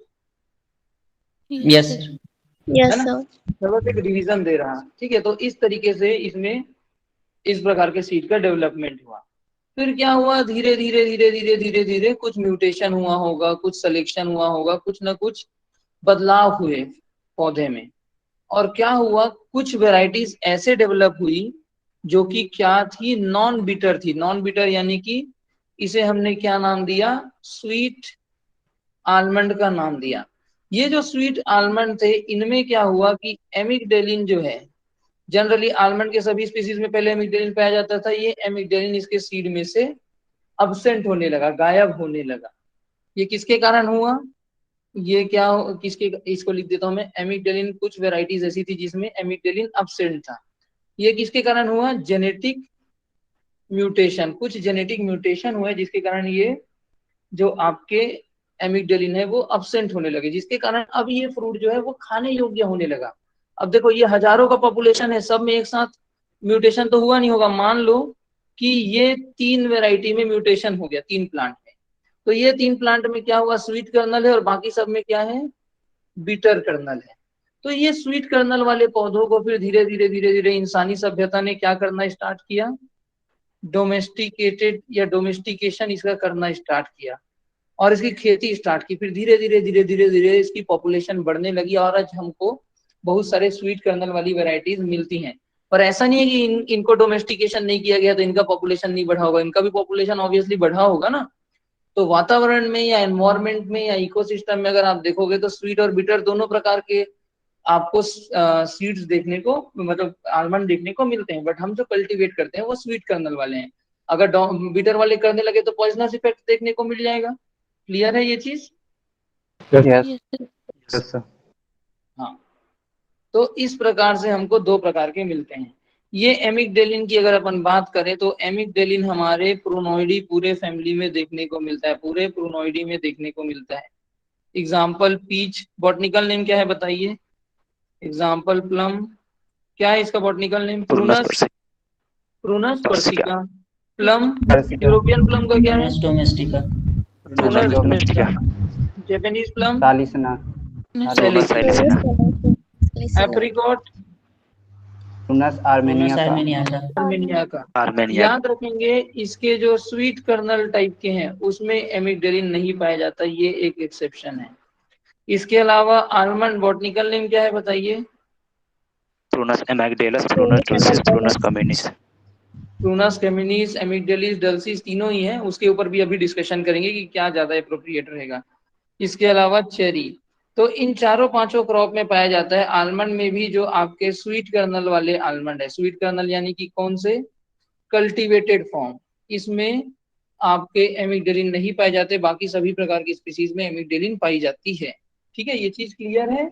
Yes, sir. Yes, है ना? sir. चलो एक रिवीजन दे रहा। ठीक है, तो इस तरीके से इसमें इस प्रकार के सीड का डेवलपमेंट हुआ। फिर क्या हुआ, धीरे धीरे धीरे धीरे धीरे धीरे कुछ म्यूटेशन हुआ होगा, कुछ सिलेक्शन हुआ होगा, कुछ ना कुछ बदलाव हुए पौधे में, और क्या हुआ, कुछ वेराइटीज ऐसे डेवलप हुई जो कि क्या थी, नॉन बीटर थी। नॉन बीटर यानी कि इसे हमने क्या नाम दिया? स्वीट आलमंड का नाम दिया। ये जो स्वीट आलमंड थे, इनमें क्या हुआ कि एमिग्डालिन जो है, जनरली आलमंड के सभी स्पीसीज में पहले एमिग्डालिन पाया जाता था, ये एमिग्डालिन इसके सीड में से अब्सेंट होने लगा, गायब होने लगा। ये किसके कारण हुआ? ये क्या किसके, इसको लिख देता हूं मैं, एमिग्डालिन कुछ वेराइटीज ऐसी थी जिसमें एमिग्डालिन अब्सेंट था। ये किसके कारण हुआ? जेनेटिक म्यूटेशन, कुछ जेनेटिक म्यूटेशन हुए जिसके कारण ये जो आपके एमिग्डालिन है वो अब्सेंट होने लगे, जिसके कारण अब ये फ्रूट जो है वो खाने योग्य होने लगा। अब देखो, ये हजारों का पॉपुलेशन है, सब में एक साथ म्यूटेशन तो हुआ नहीं होगा। मान लो कि ये 3 वेराइटी में म्यूटेशन हो गया, 3 प्लांट में, तो ये 3 प्लांट में क्या हुआ, स्वीट कर्नल है, और बाकी सब में क्या है, बीटर कर्नल है। तो ये स्वीट कर्नल वाले पौधों को फिर धीरे धीरे धीरे धीरे इंसानी सभ्यता ने क्या करना स्टार्ट किया, डोमेस्टिकेटेड या डोमेस्टिकेशन इसका करना स्टार्ट किया, और इसकी खेती स्टार्ट की। फिर धीरे धीरे धीरे धीरे धीरे इसकी पॉपुलेशन बढ़ने लगी, और आज हमको बहुत सारे स्वीट कर्नल वाली वैरायटीज मिलती हैं। पर ऐसा नहीं है कि इनको डोमेस्टिकेशन नहीं किया गया तो इनका पॉपुलेशन नहीं बढ़ा होगा, इनका भी पॉपुलेशन ऑब्वियसली बढ़ा होगा ना। तो वातावरण में या एनवायरमेंट में या इकोसिस्टम में अगर आप देखोगे तो स्वीट और बिटर दोनों प्रकार के आपको सीड्स देखने को, मतलब आलमंड देखने को मिलते हैं, बट हम जो कल्टीवेट करते हैं वो स्वीट कर्नल वाले हैं। अगर बिटर वाले करने लगे तो पॉइजनस इफेक्ट देखने को मिल जाएगा। क्लियर है ये चीज? Yes. Yes, sir. Yes, sir. हाँ, तो इस प्रकार से हमको दो प्रकार के मिलते हैं। ये एमिग्डेलिन की अगर अपन बात करें तो एमिग्डेलिन हमारे प्रोनोइडी पूरे फैमिली में देखने को मिलता है, पूरे प्रोनोइडी में देखने को मिलता है। एग्जाम्पल पीच, बॉटनिकल नेम क्या है बताइए? एग्जाम्पल प्लम, क्या है इसका botanical name? Prunus, Prunus persica. Plum, European plum का क्या है? Prunus domestica. Prunus domestica. Japanese plum, Prunus salicina. Apricot, Prunus armeniaca. Armenia का। आर्मेनिया। याद रखेंगे इसके जो स्वीट कर्नल टाइप के हैं उसमें एमिग्डेलिन नहीं पाया जाता, ये एक एक्सेप्शन है। इसके अलावा आलमंड बॉटनिकल नेम क्या है बताइए? Prunus amygdalus, Prunus dulcis, Prunus communis. Prunus communis, amygdalus, dulcis तीनों ही है, उसके ऊपर भी अभी डिस्कशन करेंगे कि क्या ज्यादा एप्रोप्रिएट रहेगा। इसके अलावा चेरी। तो इन चारों पांचों क्रॉप में पाया जाता है। आलमंड में भी जो आपके स्वीट कर्नल वाले आलमंड है, स्वीट कर्नल यानी कि कौन से? कल्टीवेटेड फॉर्म, इसमें आपके एमिग्डालिन नहीं पाए जाते, बाकी सभी प्रकार की स्पीसीज में एमिग्डालिन पाई जाती है। ठीक है, ये चीज क्लियर है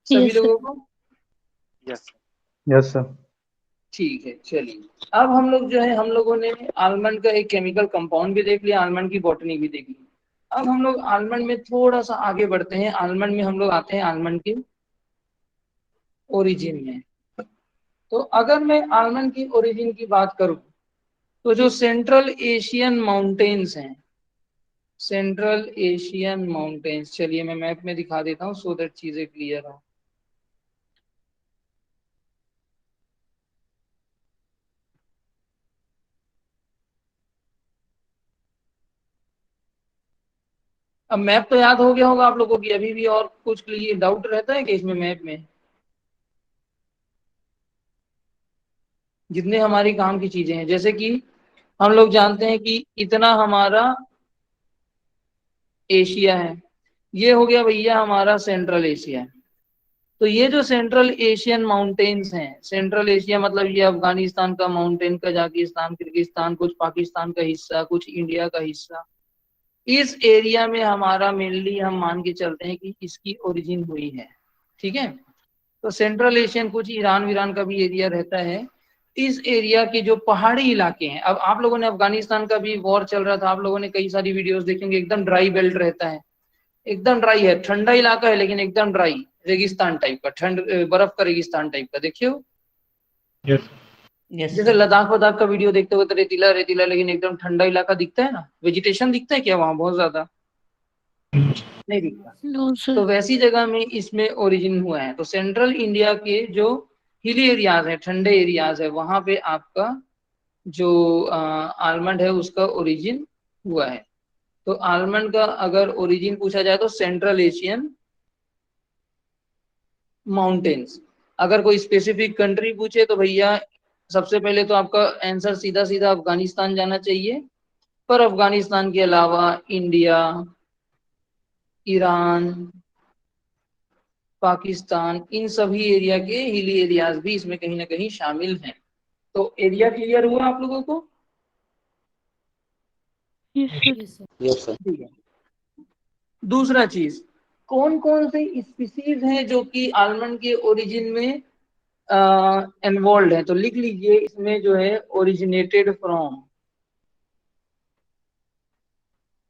सभी Yes, sir. लोगों को? यस। Yes, sir. ठीक है, चलिए अब हम लोग जो है, हम लोगों ने आलमंड का एक केमिकल कंपाउंड भी देख लिया, आलमंड की बॉटनी भी देख ली। अब हम लोग आलमंड में थोड़ा सा आगे बढ़ते हैं। आलमंड में हम लोग आते हैं आलमंड के ओरिजिन में। तो अगर मैं आलमंड की ओरिजिन की बात करूं तो जो सेंट्रल एशियन माउंटेन्स हैं, सेंट्रल एशियन माउंटेन्स, चलिए मैं मैप में दिखा देता हूं सो दैट चीजें क्लियर हो। अब मैप तो याद हो गया होगा आप लोगों की, अभी भी और कुछ क्लियर डाउट रहता है कि इसमें मैप में? जितने हमारी काम की चीजें हैं, जैसे कि हम लोग जानते हैं कि इतना हमारा एशिया है, ये हो गया भैया हमारा सेंट्रल एशिया। तो ये जो सेंट्रल एशियन माउंटेन्स हैं, सेंट्रल एशिया मतलब ये अफगानिस्तान का माउंटेन, कजाकिस्तान, किर्गिस्तान, कुछ पाकिस्तान का हिस्सा, कुछ इंडिया का हिस्सा, इस एरिया में हमारा मेनली हम मान के चलते हैं कि इसकी ओरिजिन हुई है। ठीक है, तो सेंट्रल एशियन कुछ ईरान वीरान का भी एरिया रहता है। इस एरिया के जो पहाड़ी इलाके हैं, अब आप लोगों ने अफगानिस्तान का भी वॉर चल रहा था, आप लोगों ने कई सारी वीडियोस देखेंगे, एकदम ड्राई बेल्ट रहता है, एकदम ड्राई है, ठंडा इलाका है लेकिन एकदम ड्राई, रेगिस्तान टाइप का, ठंड बर्फ का रेगिस्तान टाइप का, देखिए हो? Yes. Yes, जैसे sir. लद्दाख वदाख का वीडियो देखते हो तो रेतीला रेतीला लेकिन एकदम ठंडा इलाका दिखता है ना, वेजिटेशन दिखता है क्या वहां? बहुत ज्यादा नहीं दिखता। No, sir. तो वैसी जगह में इसमें ओरिजिन हुआ है। तो सेंट्रल इंडिया के जो हिली एरियाज है, ठंडे एरियाज है, वहां पे आपका जो आलमंड है उसका ओरिजिन हुआ है। तो आलमंड का अगर ओरिजिन पूछा जाए तो सेंट्रल एशियन माउंटेन्स। अगर कोई स्पेसिफिक कंट्री पूछे तो भैया सबसे पहले तो आपका आंसर सीधा सीधा अफगानिस्तान जाना चाहिए, पर अफगानिस्तान के अलावा इंडिया, ईरान, पाकिस्तान, इन सभी एरिया के हिली एरियाज भी इसमें कहीं ना कहीं शामिल हैं। तो एरिया क्लियर हुआ आप लोगों को? Yes, sir. ठीक है। दूसरा चीज, कौन कौन से स्पीसीज हैं जो कि आलमंड के ओरिजिन में इन्वॉल्व है? तो लिख लीजिए इसमें जो है ओरिजिनेटेड फ्रॉम,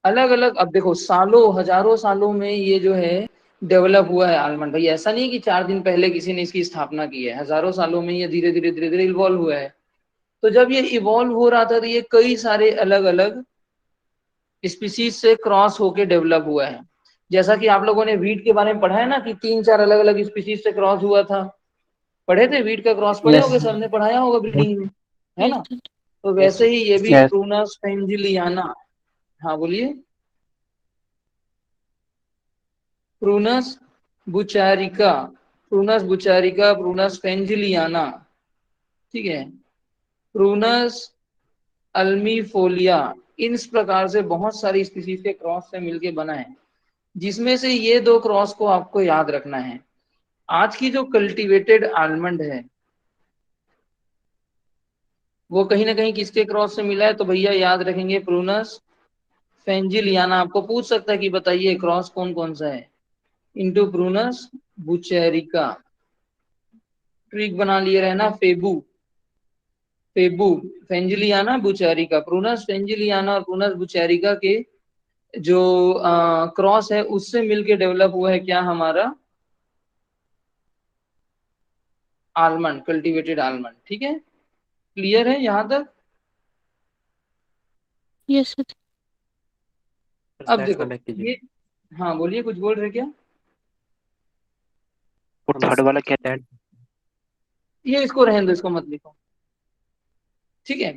अलग अलग। अब देखो सालों हजारों सालों में ये जो है डेवलप हुआ है आलमंड। भाई ऐसा नहीं कि 4 दिन पहले किसी ने इसकी स्थापना की है, हजारों सालों में ये धीरे धीरे इवॉल्व हुआ है। तो जब ये इवॉल्व हो रहा था तो ये कई सारे अलग अलग स्पीसीज से क्रॉस होके डेवलप हुआ है। जैसा कि आप लोगों ने वीट के बारे में पढ़ा है ना कि 3-4 अलग अलग स्पीसीज से क्रॉस हुआ था, पढ़े थे वीट का क्रॉस, पढ़े Yes, होगे, sir. सर ने पढ़ाया होगा बिल्डिंग में, है ना? Yes, sir. तो वैसे ही ये भी Yes. प्रूनस फ्रेंजिलियाना, हाँ बोलिए, प्रूनस बुचारिका प्रूनस बुचारिका, प्रूनस फेंजिलियाना, ठीक है, प्रूनस अल्मीफोलिया, इस प्रकार से बहुत सारी स्पीसीज के क्रॉस से मिलके बना है, जिसमें से ये 2 क्रॉस को आपको याद रखना है। आज की जो कल्टीवेटेड आलमंड है वो कहीं ना कहीं किसके क्रॉस से मिला है, तो भैया याद रखेंगे प्रूनस फेंजिलियाना। आपको पूछ सकता है कि बताइए क्रॉस कौन कौन सा है, इंटू प्रूनस बुचेरिका, ट्रिक बना लिए रहना, फेबू फेबू फेंजिलियाना बुचेरिका, प्रूनस फेंजिलियाना और प्रूनस बुचेरिका के जो क्रॉस है उससे मिलके डेवलप हुआ है क्या, हमारा आलमंड, कल्टीवेटेड आलमंड। ठीक है, क्लियर है यहाँ तक? Yes sir. अब Slides देखो को back कीजिए। ये, हाँ बोलिए, कुछ बोल रहे क्या? वो थर्ड वाला क्या Slide- ये इसको रहने दो, इसको मत लिखो, ठीक है।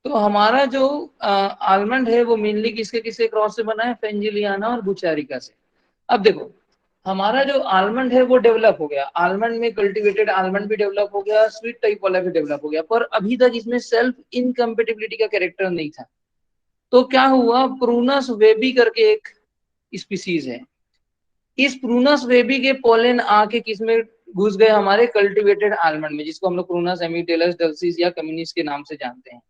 तो हमारा जो आलमंड है वो मेनली किसके किसके क्रॉस से बना है, फेंजिलियाना और बुचारिका से। अब देखो हमारा जो आलमंड है वो डेवलप हो गया, आलमंड में कल्टीवेटेड आलमंड भी डेवलप हो गया, स्वीट टाइप वाला भी डेवलप हो गया, पर अभी तक इसमें सेल्फ इनकम्पेटिबिलिटी का कैरेक्टर नहीं था। तो क्या हुआ, प्रूनस वेबी करके एक स्पीसीज है, इस प्रूनस वेबी के पोलन आके किसमें घुस गए, हमारे कल्टीवेटेड आलमंड में, जिसको हम लोग प्रूनस एमिटेलस डल्सिस या कम्युनिस के नाम से जानते हैं।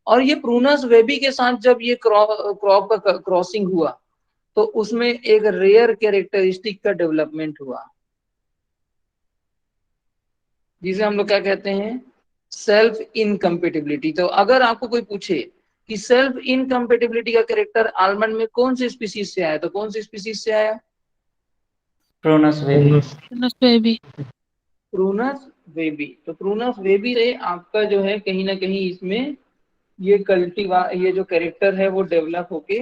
और ये प्रूनस वेबी के साथ जब ये क्रॉप का क्रॉसिंग हुआ तो उसमें एक रेयर कैरेक्टरिस्टिक का डेवलपमेंट हुआ, जिसे हम लोग क्या कहते हैं, सेल्फ इनकम्पेटिबिलिटी। तो अगर आपको कोई पूछे कि सेल्फ इनकम्पेटिबिलिटी का कैरेक्टर आलमंड में कौन सी स्पीसीज से आया, तो कौन सी स्पीसीज से आया, Prunus webbii. Prunus webbii. Prunus webbii. तो प्रूनस वेबी से आपका जो है कहीं ना कहीं इसमें ये जो कैरेक्टर है वो डेवलप होके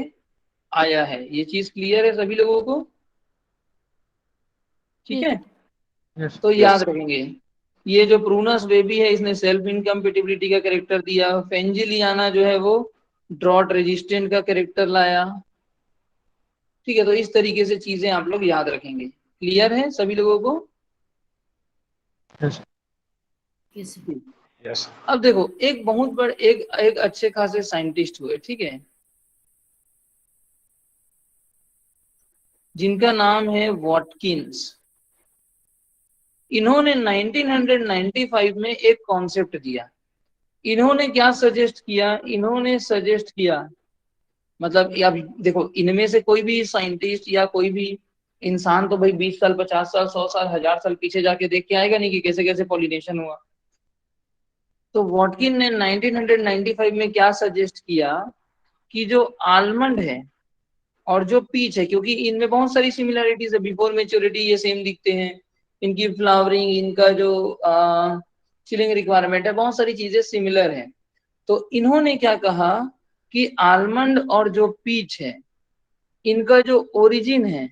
आया है। ये चीज क्लियर है सभी लोगों को? ठीक है, Yes. तो याद रखेंगे ये जो प्रूनस वेबी है इसने सेल्फ इनकम्पेटिबिलिटी का कैरेक्टर दिया, फेंजिलियाना जो है वो ड्रॉट रेजिस्टेंट का कैरेक्टर लाया। ठीक है, तो इस तरीके से चीजें आप लोग याद रखेंगे। क्लियर है सभी लोगों को? Yes. यस। अब देखो एक बहुत बड़े एक अच्छे खासे साइंटिस्ट हुए, ठीक है, जिनका नाम है वॉटकिंस। इन्होंने 1995 में एक कॉन्सेप्ट दिया। इन्होंने क्या सजेस्ट किया, इन्होंने सजेस्ट किया, मतलब अब देखो इनमें से कोई भी साइंटिस्ट या कोई भी इंसान तो भाई 20 साल 50 साल 100 साल 1000 साल पीछे जाके देख के आएगा नहीं कि कैसे कैसे पॉलिनेशन हुआ। तो वॉटकिन ने 1995 में क्या सजेस्ट किया कि जो आलमंड है और जो पीच है, क्योंकि इनमें बहुत सारी सिमिलरिटीज है, बिफोर मेच्योरिटी ये सेम दिखते हैं, इनकी फ्लावरिंग, इनका जो चिलिंग रिक्वायरमेंट है, बहुत सारी चीजें सिमिलर है। तो इन्होंने क्या कहा कि आलमंड और जो पीच है इनका जो ओरिजिन है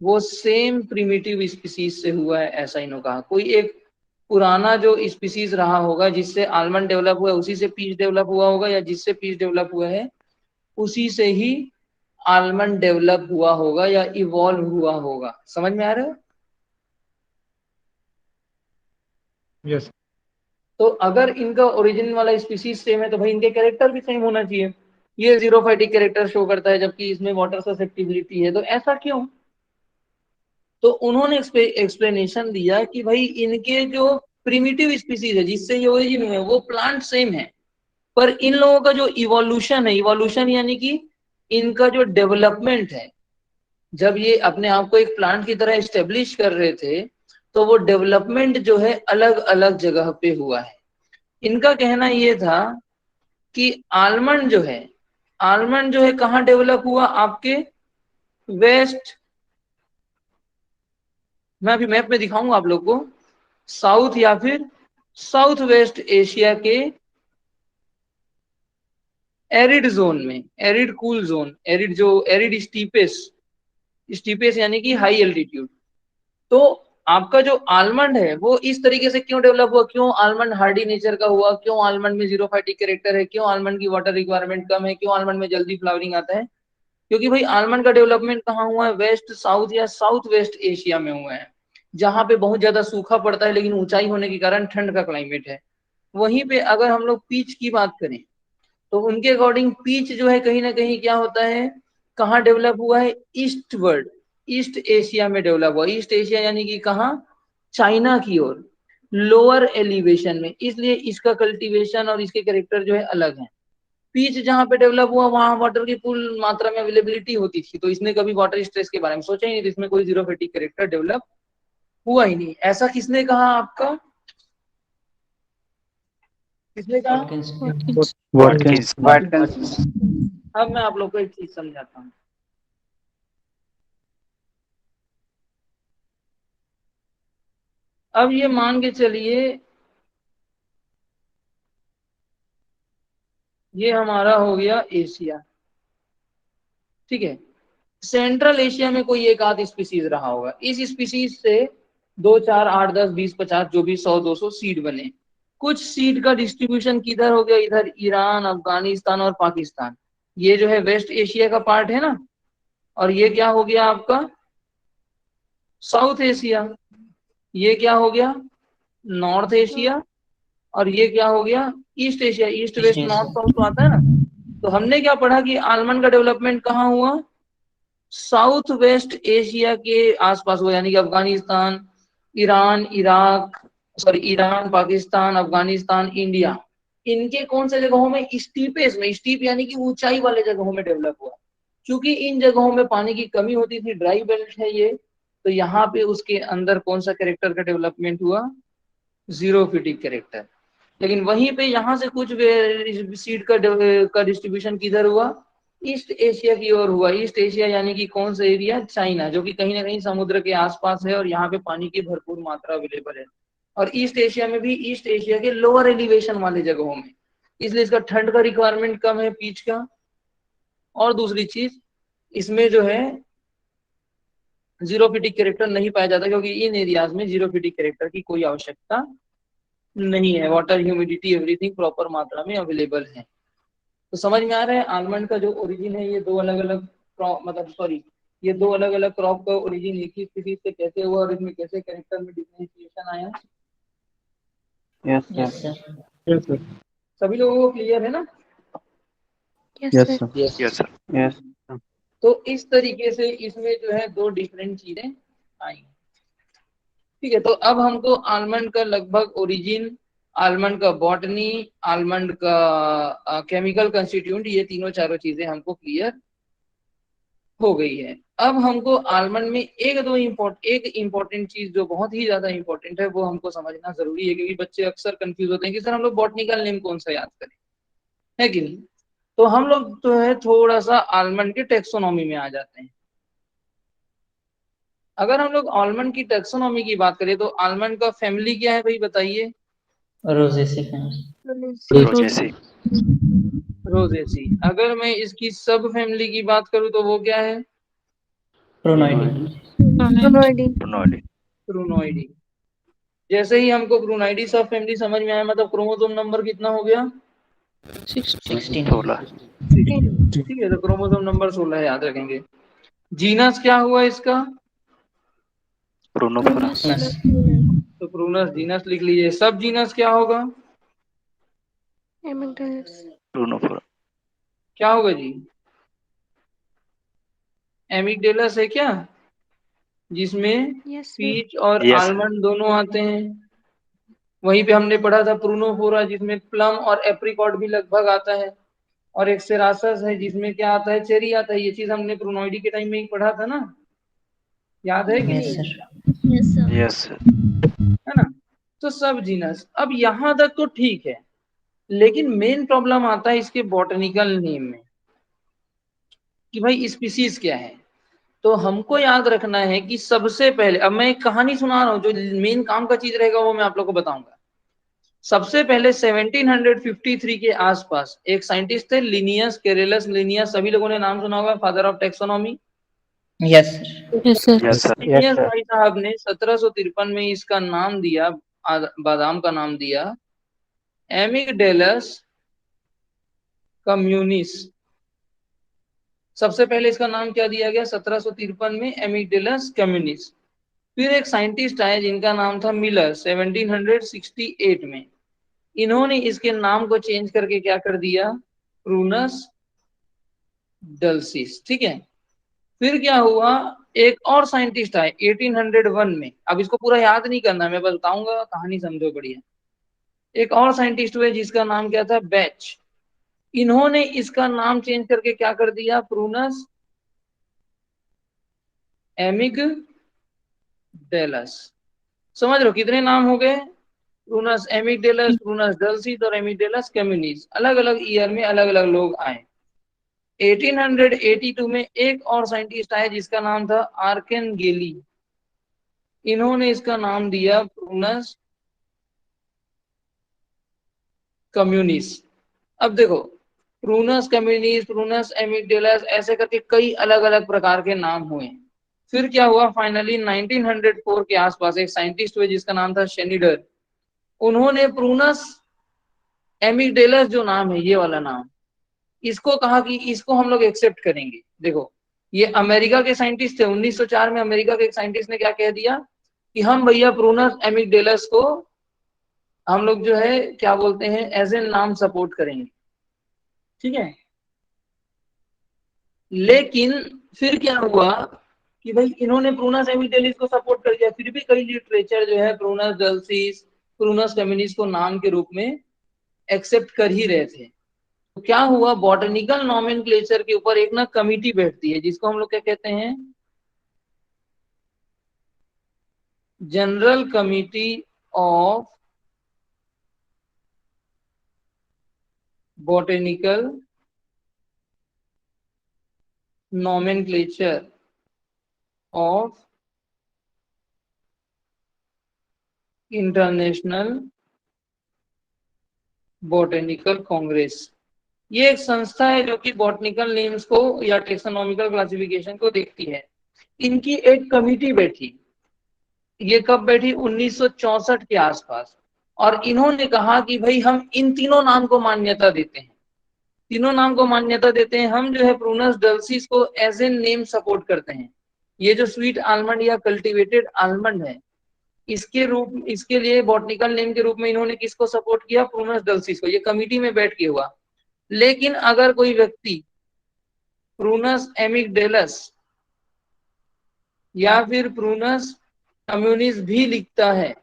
वो सेम प्रिमिटिव स्पीसीज से हुआ है, ऐसा इन्होंने कहा। कोई एक पुराना जो स्पीसीज रहा होगा जिससे आलमंड डेवलप हुआ है उसी से पीच डेवलप हुआ होगा, या जिससे पीच डेवलप हुआ है उसी से ही आलमंड डेवलप हुआ होगा या इवॉल्व हुआ होगा। समझ में आ रहा है? Yes. तो अगर इनका ओरिजिन वाला स्पीसीज सेम है तो भाई इनके कैरेक्टर भी सेम होना चाहिए। ये जीरोफाइटिक कैरेक्टर शो करता है जबकि इसमें वाटर ससेप्टिबिलिटी है, तो ऐसा क्यों? तो उन्होंने एक्सप्लेनेशन दिया कि भाई इनके जो प्रिमिटिव स्पीसीज है जिससे ये ओरिजिन हुए वो प्लांट सेम है, पर इन लोगों का जो इवोल्यूशन है, इवोल्यूशन यानी कि इनका जो डेवलपमेंट है, जब ये अपने आप को एक प्लांट की तरह एस्टेब्लिश कर रहे थे तो वो डेवलपमेंट जो है अलग अलग जगह पे हुआ है। इनका कहना ये था कि आलमंड जो है कहाँ डेवलप हुआ, आपके वेस्ट, मैं अभी मैप में दिखाऊंगा आप लोग को, साउथ या फिर साउथ वेस्ट एशिया के एरिड जोन में, एरिड कूल जोन, एरिड स्टीपेस यानी कि हाई एल्टीट्यूड। तो आपका जो आलमंड है वो इस तरीके से क्यों डेवलप हुआ, क्यों आलमंड हार्डी नेचर का हुआ, क्यों आलमंड में जीरोफाइटिक कैरेक्टर है, क्यों आलमंड की वाटर रिक्वायरमेंट कम है, क्यों आलमंड में जल्दी फ्लावरिंग आता है? क्योंकि भाई आलमंड का डेवलपमेंट कहाँ हुआ है, वेस्ट साउथ या साउथ वेस्ट एशिया में हुआ है, जहाँ पे बहुत ज्यादा सूखा पड़ता है लेकिन ऊंचाई होने के कारण ठंड का क्लाइमेट है। वहीं पे अगर हम लोग पीच की बात करें तो उनके अकॉर्डिंग पीच जो है कहीं ना कहीं क्या होता है, कहाँ डेवलप हुआ है, ईस्टवर्ड, ईस्ट एशिया में डेवलप हुआ। ईस्ट एशिया यानी कि कहाँ, चाइना की ओर, लोअर एलिवेशन में, इसलिए इसका कल्टीवेशन और इसके कैरेक्टर जो है अलग है। पीच जहाँ पे डेवलप हुआ वहां वाटर की फुल मात्रा में अवेलेबिलिटी होती थी, तो इसने कभी वाटर स्ट्रेस के बारे में सोचा ही नहीं, तो इसमें कोई जीरोफिटिक कैरेक्टर डेवलप हुआ ही नहीं। ऐसा किसने कहा आपका, किसने कहा? वाटकिंस। वाटकिंस। अब मैं आप लोग को एक चीज समझाता हूँ। अब ये मान के चलिए ये हमारा हो गया एशिया, ठीक है। सेंट्रल एशिया में कोई एक आध स्पीसीज रहा होगा, इस स्पीसीज से 2 4 8 10 20 50 जो भी 100 200 सीड बने। कुछ सीड का डिस्ट्रीब्यूशन किधर हो गया, इधर ईरान, अफगानिस्तान और पाकिस्तान, ये जो है वेस्ट एशिया का पार्ट है ना, और ये क्या हो गया आपका साउथ एशिया, ये क्या हो गया नॉर्थ एशिया, और ये क्या हो गया east Asia. East west north south तो आता है ना। तो हमने क्या पढ़ा कि आलमंड का डेवलपमेंट कहाँ हुआ, साउथ वेस्ट एशिया के आसपास हुआ, यानी कि Afghanistan, Iran, Iraq, sorry Iran, Pakistan, Afghanistan, India, इनके कौन से जगहों में, स्टीपेस में, स्टीप यानी कि ऊंचाई वाले जगहों में डेवलप हुआ। क्योंकि इन जगहों में पानी की कमी होती थी, ड्राई बेल्ट है ये, तो यहाँ पे उसके अंदर कौन सा कैरेक्टर का डेवलपमेंट हुआ, जीरोफिटिक कैरेक्टर। लेकिन वहीं पे यहाँ से कुछ सीड का डिस्ट्रीब्यूशन किधर हुआ, ईस्ट एशिया की ओर हुआ। ईस्ट एशिया यानी कि कौन सा एरिया, चाइना, जो कि कहीं ना कहीं समुद्र के आसपास है और यहाँ पे पानी की भरपूर मात्रा अवेलेबल है। और ईस्ट एशिया में भी ईस्ट एशिया के लोअर एलिवेशन वाले जगहों में, इसलिए इसका ठंड का रिक्वायरमेंट कम है पीच का। और दूसरी चीज, इसमें जो है जीरोफिटिक कैरेक्टर नहीं पाया जाता, क्योंकि इन एरियाज में जीरोफिटिक कैरेक्टर की कोई आवश्यकता नहीं है, वाटर ह्यूमिडिटी एवरीथिंग प्रॉपर मात्रा में अवेलेबल है। तो समझ में आ रहा है आलमंड का जो ओरिजिन है, ये दो अलग अलग क्रॉप, मतलब सॉरी, ये दो अलग अलग क्रॉप का ओरिजिन एक ही स्पीसीज से कैसे हुआ और इसमें कैसे कैरेक्टर में डिफरेंशिएशन आया। Yes sir. Yes, sir. सभी लोगों को क्लियर है ना? Yes, Yes, sir. sir. Yes sir. Yes. तो इस तरीके से इसमें जो है दो डिफरेंट चीजें आई, ठीक है। तो अब हमको आलमंड का लगभग ओरिजिन, आलमंड का बॉटनी, आलमंड का केमिकल कंस्टिट्यूएंट, ये तीनों चारों चीजें हमको क्लियर हो गई है। अब हमको आलमंड में एक इम्पोर्टेंट चीज जो बहुत ही ज्यादा इम्पोर्टेंट है वो हमको समझना जरूरी है, क्योंकि बच्चे अक्सर कंफ्यूज होते हैं कि सर हम लोग बॉटनिकल नेम कौन सा याद करें, है कि नहीं। तो हम लोग जो है थोड़ा सा आलमंड के टेक्सोनॉमी में आ जाते हैं। अगर हम लोग आलमंड की टेक्सोनॉमी की बात करें तो आलमंड का फैमिली क्या है भाई बताइए? रोजेसी। रोजेसी। रोजेसी। अगर मैं इसकी सब फैमिली की बात करूं तो वो क्या है? प्रोनोइडी। Pronody. प्रोनोइडी। प्रूनोइडी। जैसे ही हमको प्रूनोइडी सब फैमिली समझ में आया, मतलब क्रोमोसोम नंबर कितना हो गया? 16। 16। ठीक है, तो क्रोमोसोम नंबर 16 याद रखेंगे। जीनस क्या हुआ इसका? प्रोनोफोरा। तो प्रूनस जीनस लिख लीजिए। सब जीनस क्या होगा? Amygdalus. प्रोनोफोरा। क्या होगा जी? एमिगडेलस है क्या, जिसमें Yes, sir. पीच और Yes, sir. आलमंड दोनों आते हैं। वहीं पे हमने पढ़ा था प्रूनोफोरा, जिसमें प्लम और एप्रिकॉट भी लगभग आता है। और एक सेरासस है जिसमें क्या आता है, चेरी आता है। ये चीज हमने प्रूनोइडी के टाइम में ही पढ़ा था ना, याद है कि यस नहीं? Sir. Yes, sir. Yes, sir. है ना। तो सब जीनस, अब यहां तक तो ठीक है, लेकिन मेन प्रॉब्लम आता है इसके बॉटनिकल नेम में कि भाई स्पीसीज क्या है। तो हमको याद रखना है कि सबसे पहले, अब मैं एक कहानी सुना रहा हूँ, जो मेन काम का चीज रहेगा वो मैं आप लोग को बताऊंगा। सबसे पहले 1753 के आसपास एक साइंटिस्ट थे, लिनियस केरेलस लिनियस, सभी लोगों ने नाम सुना होगा, father of taxonomy. Yes sir. Yes, sir. Yes, sir. Linnaeus भाई साहब ने 1753 में इसका नाम दिया, बादाम का नाम दिया एमिगडेलस कम्युनिस। सबसे पहले इसका नाम क्या दिया गया 1753 में? एमिगडेलस कम्युनिस। फिर एक साइंटिस्ट आए जिनका नाम था मिलर 1768 में। इन्होंने इसके नाम को चेंज करके क्या कर दिया, प्रूनस डल्सिस। ठीक है। फिर क्या हुआ, एक और साइंटिस्ट आए 1801 में। अब इसको पूरा याद नहीं करना, मैं बताऊंगा, कहानी समझो बढ़िया। एक और साइंटिस्ट हुए जिसका नाम क्या था, बैच। इन्होंने इसका नाम चेंज करके क्या कर दिया, प्रूनस एमिगडेलस। समझ लो कितने नाम हो गए, प्रूनस एमिगडेलस, प्रूनस डल्सिस और एमिगडेलस कम्युनिस। अलग अलग ईयर में अलग अलग लोग आए। 1882 में एक और साइंटिस्ट आए जिसका नाम था आर्केन गेली। इन्होंने इसका नाम दिया प्रूनस कम्युनिस। अब देखो, प्रूनस कम्युनिस, प्रूनस एमिगडेलस, ऐसे करके कई अलग अलग प्रकार के नाम हुए। फिर क्या हुआ, फाइनली 1904 के आसपास एक साइंटिस्ट हुए जिसका नाम था शेनिडर। उन्होंने प्रूनस एमिगडेलस जो नाम है, ये वाला नाम, इसको कहा कि इसको हम लोग एक्सेप्ट करेंगे। देखो, ये अमेरिका के साइंटिस्ट थे। 1904 में अमेरिका के एक साइंटिस्ट ने क्या कह दिया कि हम भैया प्रूनस एमिगडेलस को हम लोग जो है क्या बोलते हैं, एज ए नाम सपोर्ट करेंगे। ठीक है। लेकिन फिर क्या हुआ कि भाई इन्होंने प्रूनस एमिगडेलिस को सपोर्ट कर दिया, फिर भी कई लिटरेचर जो है प्रूनस डल्सिस, प्रूनस कम्युनिस को नाम के रूप में एक्सेप्ट कर ही रहे थे। तो क्या हुआ, बॉटनिकल नॉमेनक्लेचर के ऊपर एक ना कमिटी बैठती है जिसको हम लोग क्या कहते हैं, general committee of botanical nomenclature of international botanical Congress. ये एक संस्था है जो कि बॉटनिकल नेम्स को या टेक्सोनॉमिकल क्लासिफिकेशन को देखती है। इनकी एक कमिटी बैठी। ये कब बैठी, 1964 के आसपास। और इन्होंने कहा कि भाई हम इन तीनों नाम को मान्यता देते हैं, तीनों नाम को मान्यता देते हैं। हम जो है प्रूनस डल्सिस को एज ए नेम सपोर्ट करते हैं। ये जो स्वीट आलमंड या कल्टीवेटेड आलमंड है, इसके लिए बॉटनिकल नेम के रूप में इन्होंने किसको सपोर्ट किया, प्रूनस डल्सिस को। ये कमिटी में बैठ के हुआ। लेकिन अगर कोई व्यक्ति प्रूनस एमिगडेलस या फिर प्रूनस कम्युनिस भी लिखता है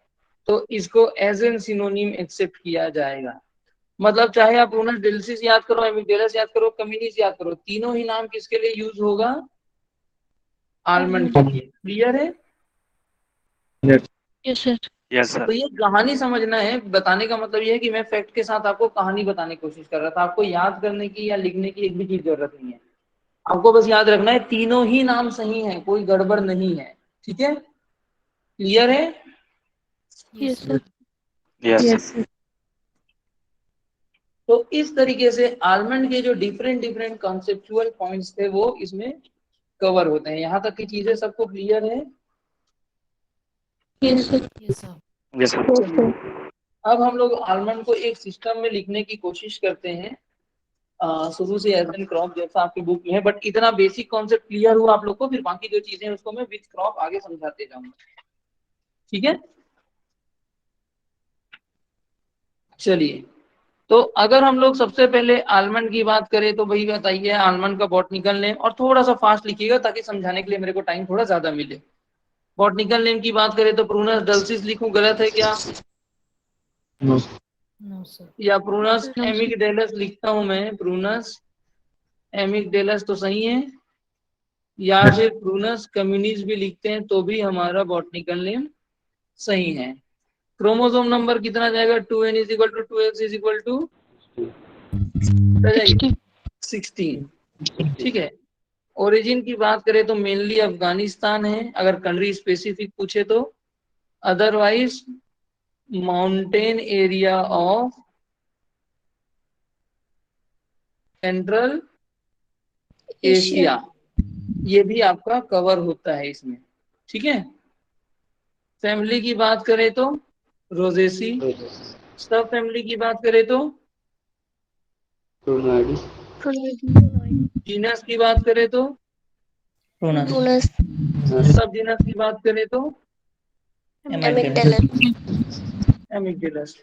तो इसको एज एन सिनोनिम एक्सेप्ट किया जाएगा। मतलब चाहे आप प्रूनस डेल्सिस याद करो, एमिगडेलस याद करो, कम्युनिस याद करो, तीनों ही नाम किसके लिए यूज होगा, आलमंड के लिए। क्लियर है? Yes, sir. Yes, sir. तो ये कहानी समझना है। बताने का मतलब ये है कि मैं फैक्ट के साथ आपको कहानी बताने की कोशिश कर रहा था। आपको याद करने की या लिखने की एक भी चीज जरूरत नहीं है। आपको बस याद रखना है तीनों ही नाम सही हैं, कोई गड़बड़ नहीं है। ठीक है? क्लियर है? Yes, sir. Yes, sir. तो इस तरीके से आलमंड के जो डिफरेंट डिफरेंट कॉन्सेप्चुअल पॉइंट्स थे वो इसमें कवर होते हैं। यहाँ तक की चीजें सबको क्लियर है? Yes, sir. Yes, sir. चलिए, अब हम लोग आलमंड को एक सिस्टम में लिखने की कोशिश करते हैं, शुरू से एज एन क्रॉप जैसा आपकी बुक में है। बट इतना बेसिक कॉन्सेप्ट क्लियर हुआ आप लोग को, फिर बाकी जो चीजें हैं उसको मैं विथ क्रॉप आगे समझाते जाऊंगा। ठीक है? चलिए, तो अगर हम लोग सबसे पहले आलमंड की बात करें तो भाई बताइए आलमंड का बॉटनिकल नेम, और थोड़ा सा फास्ट लिखिएगा ताकि समझाने के लिए मेरे को टाइम थोड़ा ज्यादा मिले। बॉटनिकल नेम की बात करें तो प्रूनस डल्सिस लिखूं, गलत है क्या? No. या प्रूनस No, sir. एमिगडेलस लिखता हूं मैं, प्रूनस एमिगडेलस तो सही है। या Yes. फिर प्रूनस कम्युनिस भी लिखते हैं तो भी हमारा बॉटनिकल नेम सही है। क्रोमोसोम नंबर कितना जाएगा, 2n is equal to 2x is equal to 60. 16। ठीक है। ओरिजिन की बात करें तो मेनली अफगानिस्तान है अगर कंट्री स्पेसिफिक पूछे तो, otherwise mountain area of central Asia, ये भी आपका कवर होता है इसमें। ठीक है। फैमिली की बात करें तो रोजेसी, सब फैमिली की बात करें तो जीनस की बात करें तो प्रूनस, Prunus. सब जीनस की बात करें तो Amygdalus. एमिगडालस।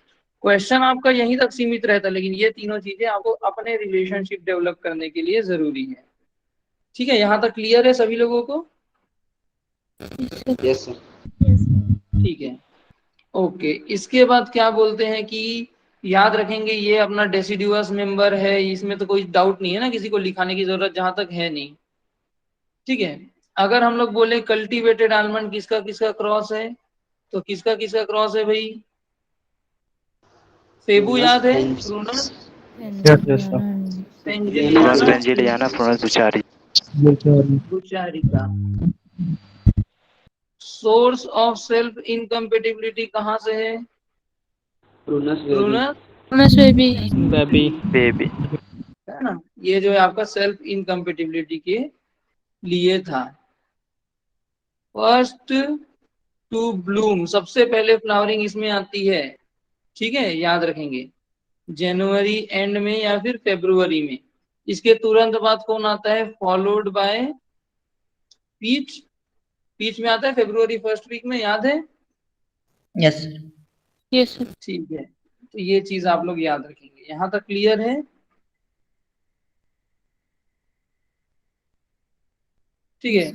क्वेश्चन आपका यहीं तक सीमित रहता है, लेकिन ये तीनों चीजें आपको अपने रिलेशनशिप डेवलप करने के लिए जरूरी है। ठीक है, यहाँ तक क्लियर है सभी लोगों को? Yes, sir. ठीक है, ओके। इसके बाद क्या बोलते हैं कि याद रखेंगे ये अपना डेसिडुअस मेंबर है, इसमें तो कोई डाउट नहीं है ना, किसी को लिखाने की जरूरत जहां तक है नहीं। ठीक है, अगर हम लोग बोले कल्टीवेटेड आलमंड किसका किसका क्रॉस है, तो किसका किसका क्रॉस है भाई? फेबू याद है? Prunus Yes, yes, sir. Pronouns सेंजिलियाना Vangeliana, pronouns Buchari. बुचारिका। सोर्स ऑफ सेल्फ इनकम्पेटिबिलिटी कहाँ से है? Prunus baby. Prunus Bonus baby. Baby. Baby. है ना, ये जो है आपका सेल्फ इनकम्पेटिबिलिटी के लिए था। फर्स्ट टू ब्लूम, सबसे पहले फ्लावरिंग इसमें आती है। ठीक है, याद रखेंगे जनवरी एंड में या फिर फरवरी में। इसके तुरंत बाद कौन आता है? Followed by peach. पीच में आता है फरवरी फर्स्ट वीक में, याद है? Yes, sir. Yes, sir. ठीक है, तो ये चीज आप लोग याद रखेंगे। यहां तक क्लियर है? ठीक है,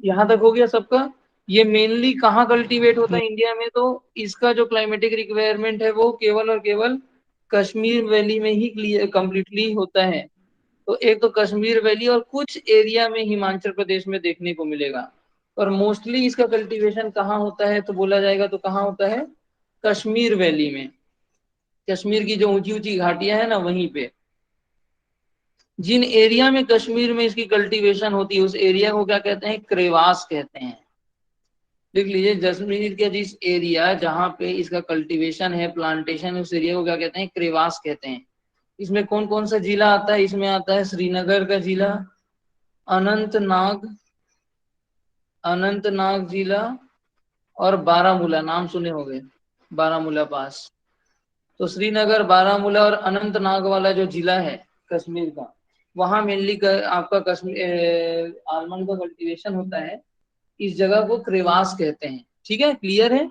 यहां तक हो गया सबका। ये मेनली कहाँ कल्टीवेट होता है इंडिया में? तो इसका जो क्लाइमेटिक रिक्वायरमेंट है वो केवल और केवल कश्मीर वैली में ही कंप्लीटली होता है। तो एक तो कश्मीर वैली और कुछ एरिया में हिमाचल प्रदेश में देखने को मिलेगा। और मोस्टली इसका कल्टीवेशन कहाँ होता है तो बोला जाएगा तो कहाँ होता है? कश्मीर वैली में। कश्मीर की जो ऊंची ऊंची घाटियां है ना, वहीं पे। जिन एरिया में कश्मीर में इसकी कल्टीवेशन होती है उस एरिया को क्या कहते हैं? क्रेवास कहते हैं। लिख लीजिए, कश्मीर के जिस एरिया जहाँ पे इसका कल्टीवेशन है, प्लांटेशन है, उस एरिया को क्या कहते हैं? क्रेवास कहते हैं। इसमें कौन कौन सा जिला आता है? इसमें आता है श्रीनगर का जिला, अनंतनाग, अनंतनाग जिला, और बारामूला। नाम सुने होंगे, बारामूला पास। तो श्रीनगर, बारामूला और अनंतनाग वाला जो जिला है कश्मीर का, वहां मेनली आपका कश्मीर आलमंड का कल्टीवेशन होता है। इस जगह को क्रेवास कहते हैं। ठीक है, क्लियर है?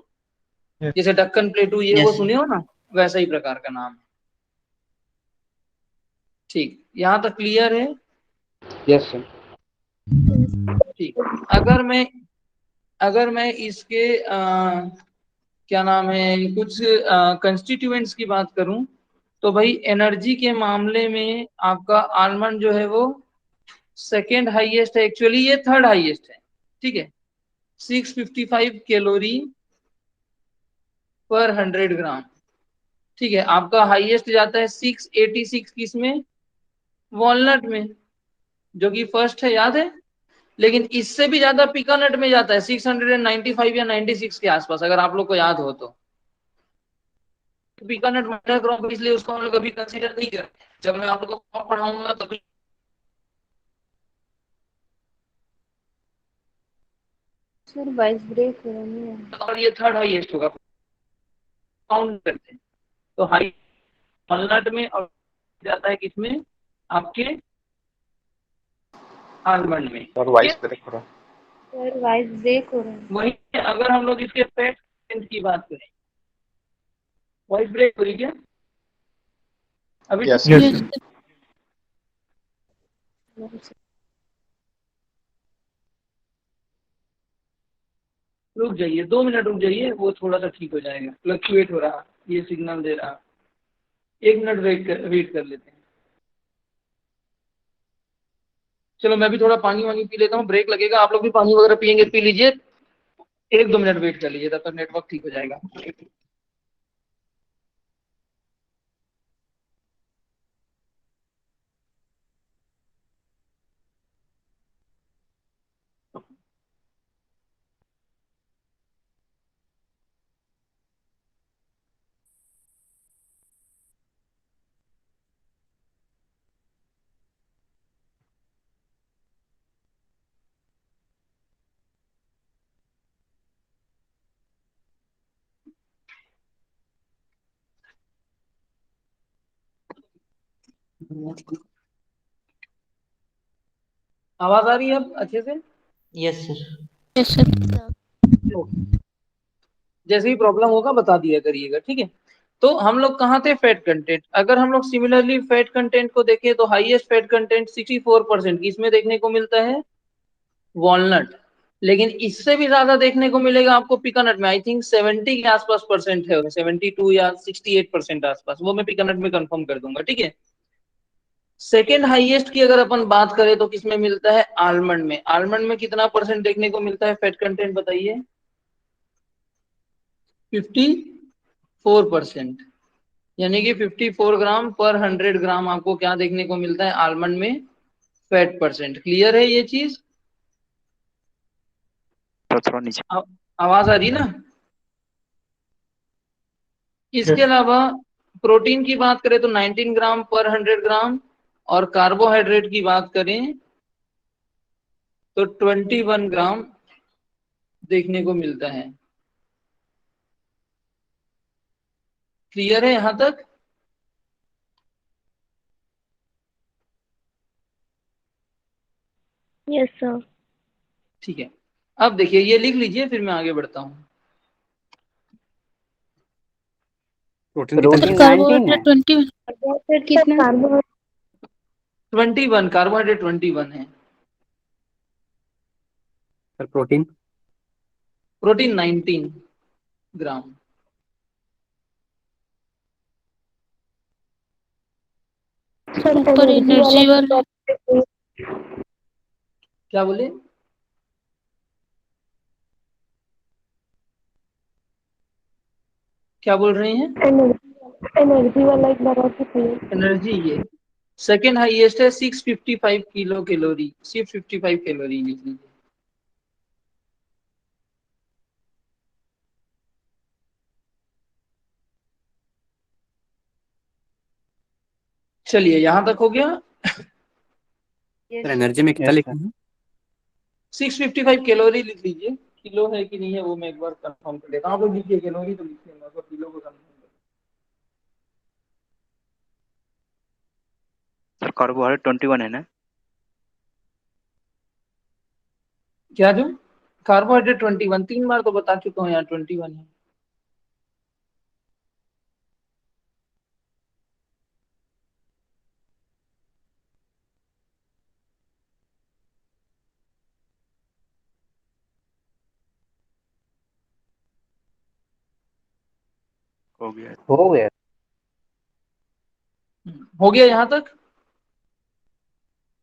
जैसे दक्कन प्लेटू ये वो Yes, सुने sir. हो ना, वैसा ही प्रकार का नाम है। ठीक, यहाँ तक क्लियर है? Yes, sir. ठीक। अगर मैं इसके क्या नाम है, कुछ कंस्टिट्यूएंट्स की बात करूं, तो भाई एनर्जी के मामले में आपका आलमंड जो है वो सेकेंड हाईएस्ट है। एक्चुअली ये थर्ड हाईएस्ट है। ठीक है, 655 कैलोरी पर 100 ग्राम। ठीक है, आपका हाईएस्ट जाता है 686 किसमें? वॉलनट में, जो कि फर्स्ट है, याद है? लेकिन इससे भी ज्यादा पिकानट में जाता है 695 या 96 के आसपास, अगर आप लोग को याद हो तो। पिकानट माइनर क्रॉप, इसलिए उसको हम लोग कभी कंसीडर नहीं करते। जब मैं आप लोगों को पढ़ाऊंगा तभी। सर वॉइस ब्रेक हो रही है। और ये थर्ड हाईएस्ट होगा, काउंट करते हैं तो हाई वॉलनट में, और जाता है किसमें? आपके आलमंड में। और वॉइस ब्रेक हो रहा है। सर वॉइस ब्रेक हो रहा है। वही अगर हम लोग इसके फैट की बात करें, वॉइस ब्रेक हो रही क्या अभी? Yes, Yes, yes. sir. रुक जाइए, 2 मिनट रुक जाइए, वो थोड़ा सा ठीक हो जाएगा। फ्लक्चुएट हो रहा, ये सिग्नल दे रहा। 1 मिनट वेट कर लेते हैं। चलो मैं भी थोड़ा पानी वानी पी लेता हूँ, ब्रेक लगेगा। आप लोग भी पानी वगैरह पियेंगे, पी लीजिए। 1-2 मिनट वेट कर लीजिए, तब तक नेटवर्क ठीक हो जाएगा। आवाज आ रही है अब अच्छे से? Yes, sir. Yes, sir. जैसे ही प्रॉब्लम होगा बता दिया करिएगा, ठीक है। तो हम लोग कहाँ थे, फैट कंटेंट। अगर हम लोग सिमिलरली फैट कंटेंट को देखें तो हाईएस्ट फैट कंटेंट 64% किसमें देखने को मिलता है, वॉलनट। लेकिन इससे भी ज्यादा देखने को मिलेगा आपको पिकानट में, आई थिंक 70 के आसपास परसेंट है, 72 या 68% आसपास, वो मैं पिकानट में कंफर्म कर दूंगा, ठीक है। सेकेंड हाईएस्ट की अगर अपन बात करें तो किसमें मिलता है, आलमंड में। आलमंड में कितना परसेंट देखने को मिलता है फैट कंटेंट, बताइए। 54%, यानी कि 54 ग्राम पर 100 ग्राम आपको क्या देखने को मिलता है, आलमंड में फैट परसेंट। क्लियर है ये चीज, तो थोड़ा नीचे। आवाज आ रही ना। इसके अलावा प्रोटीन की बात करें तो 19 ग्राम पर 100 ग्राम, और कार्बोहाइड्रेट की बात करें तो 21 ग्राम देखने को मिलता है। क्लियर है यहां तक। Yes sir. ठीक है, अब देखिए ये लिख लीजिए, फिर मैं आगे बढ़ता हूँ। Protein sir carbohydrate 21। कार्बोहाइड्रेट कितना? 21, कार्बोहाइड्रेट 21 है। सर प्रोटीन प्रोटीन 19 ग्राम। सर ऊपर एनर्जी वाला क्या बोले, क्या बोल रहे हैं। एनर्जी वाला एक बार और बताइए। एनर्जी ये सेकेंड हाईएस्ट है, 655 किलो कैलोरी, 655 कैलोरी लिख लीजिए। चलिए यहां तक हो गया। सर एनर्जी में कितना लिखना है? 655 कैलोरी लिख लीजिए। किलो है कि नहीं है वो मैं एक बार कंफर्म कर लेता हूँ। आप लोग लिखिए कैलोरी तो लिखिए, मैं तो किलो को कंफर्म कर। सर कार्बोहाइड्रेट 21 है ना। क्या जो कार्बोहाइड्रेट 21, 3 बार तो बता चुका हूँ यार, 21 है। हो गया। हो गया। हो गया यहाँ तक।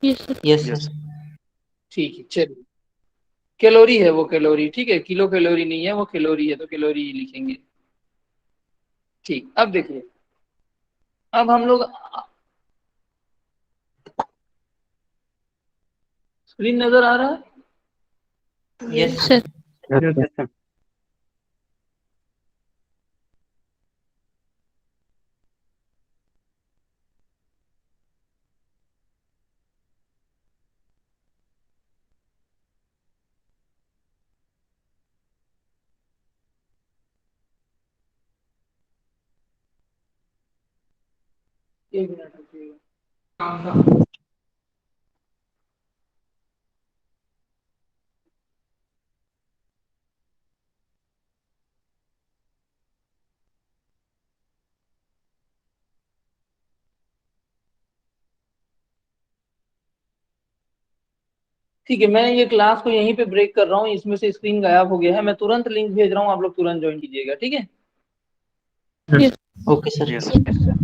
Yes sir. Yes, Yes. sir. ठीक है, चलिए कैलोरी है वो, कैलोरी ठीक है, किलो कैलोरी नहीं है वो, कैलोरी है तो कैलोरी ही लिखेंगे। ठीक, अब देखिए, अब हम लोग स्क्रीन नजर आ रहा है। Yes, सर सर एक मिनट रुकिएगा। ठीक है, मैं ये क्लास को यहीं पे ब्रेक कर रहा हूँ, इसमें से स्क्रीन गायब हो गया है। मैं तुरंत लिंक भेज रहा हूँ, आप लोग तुरंत ज्वाइन कीजिएगा, ठीक है। Okay, sir. Yes. Yes sir.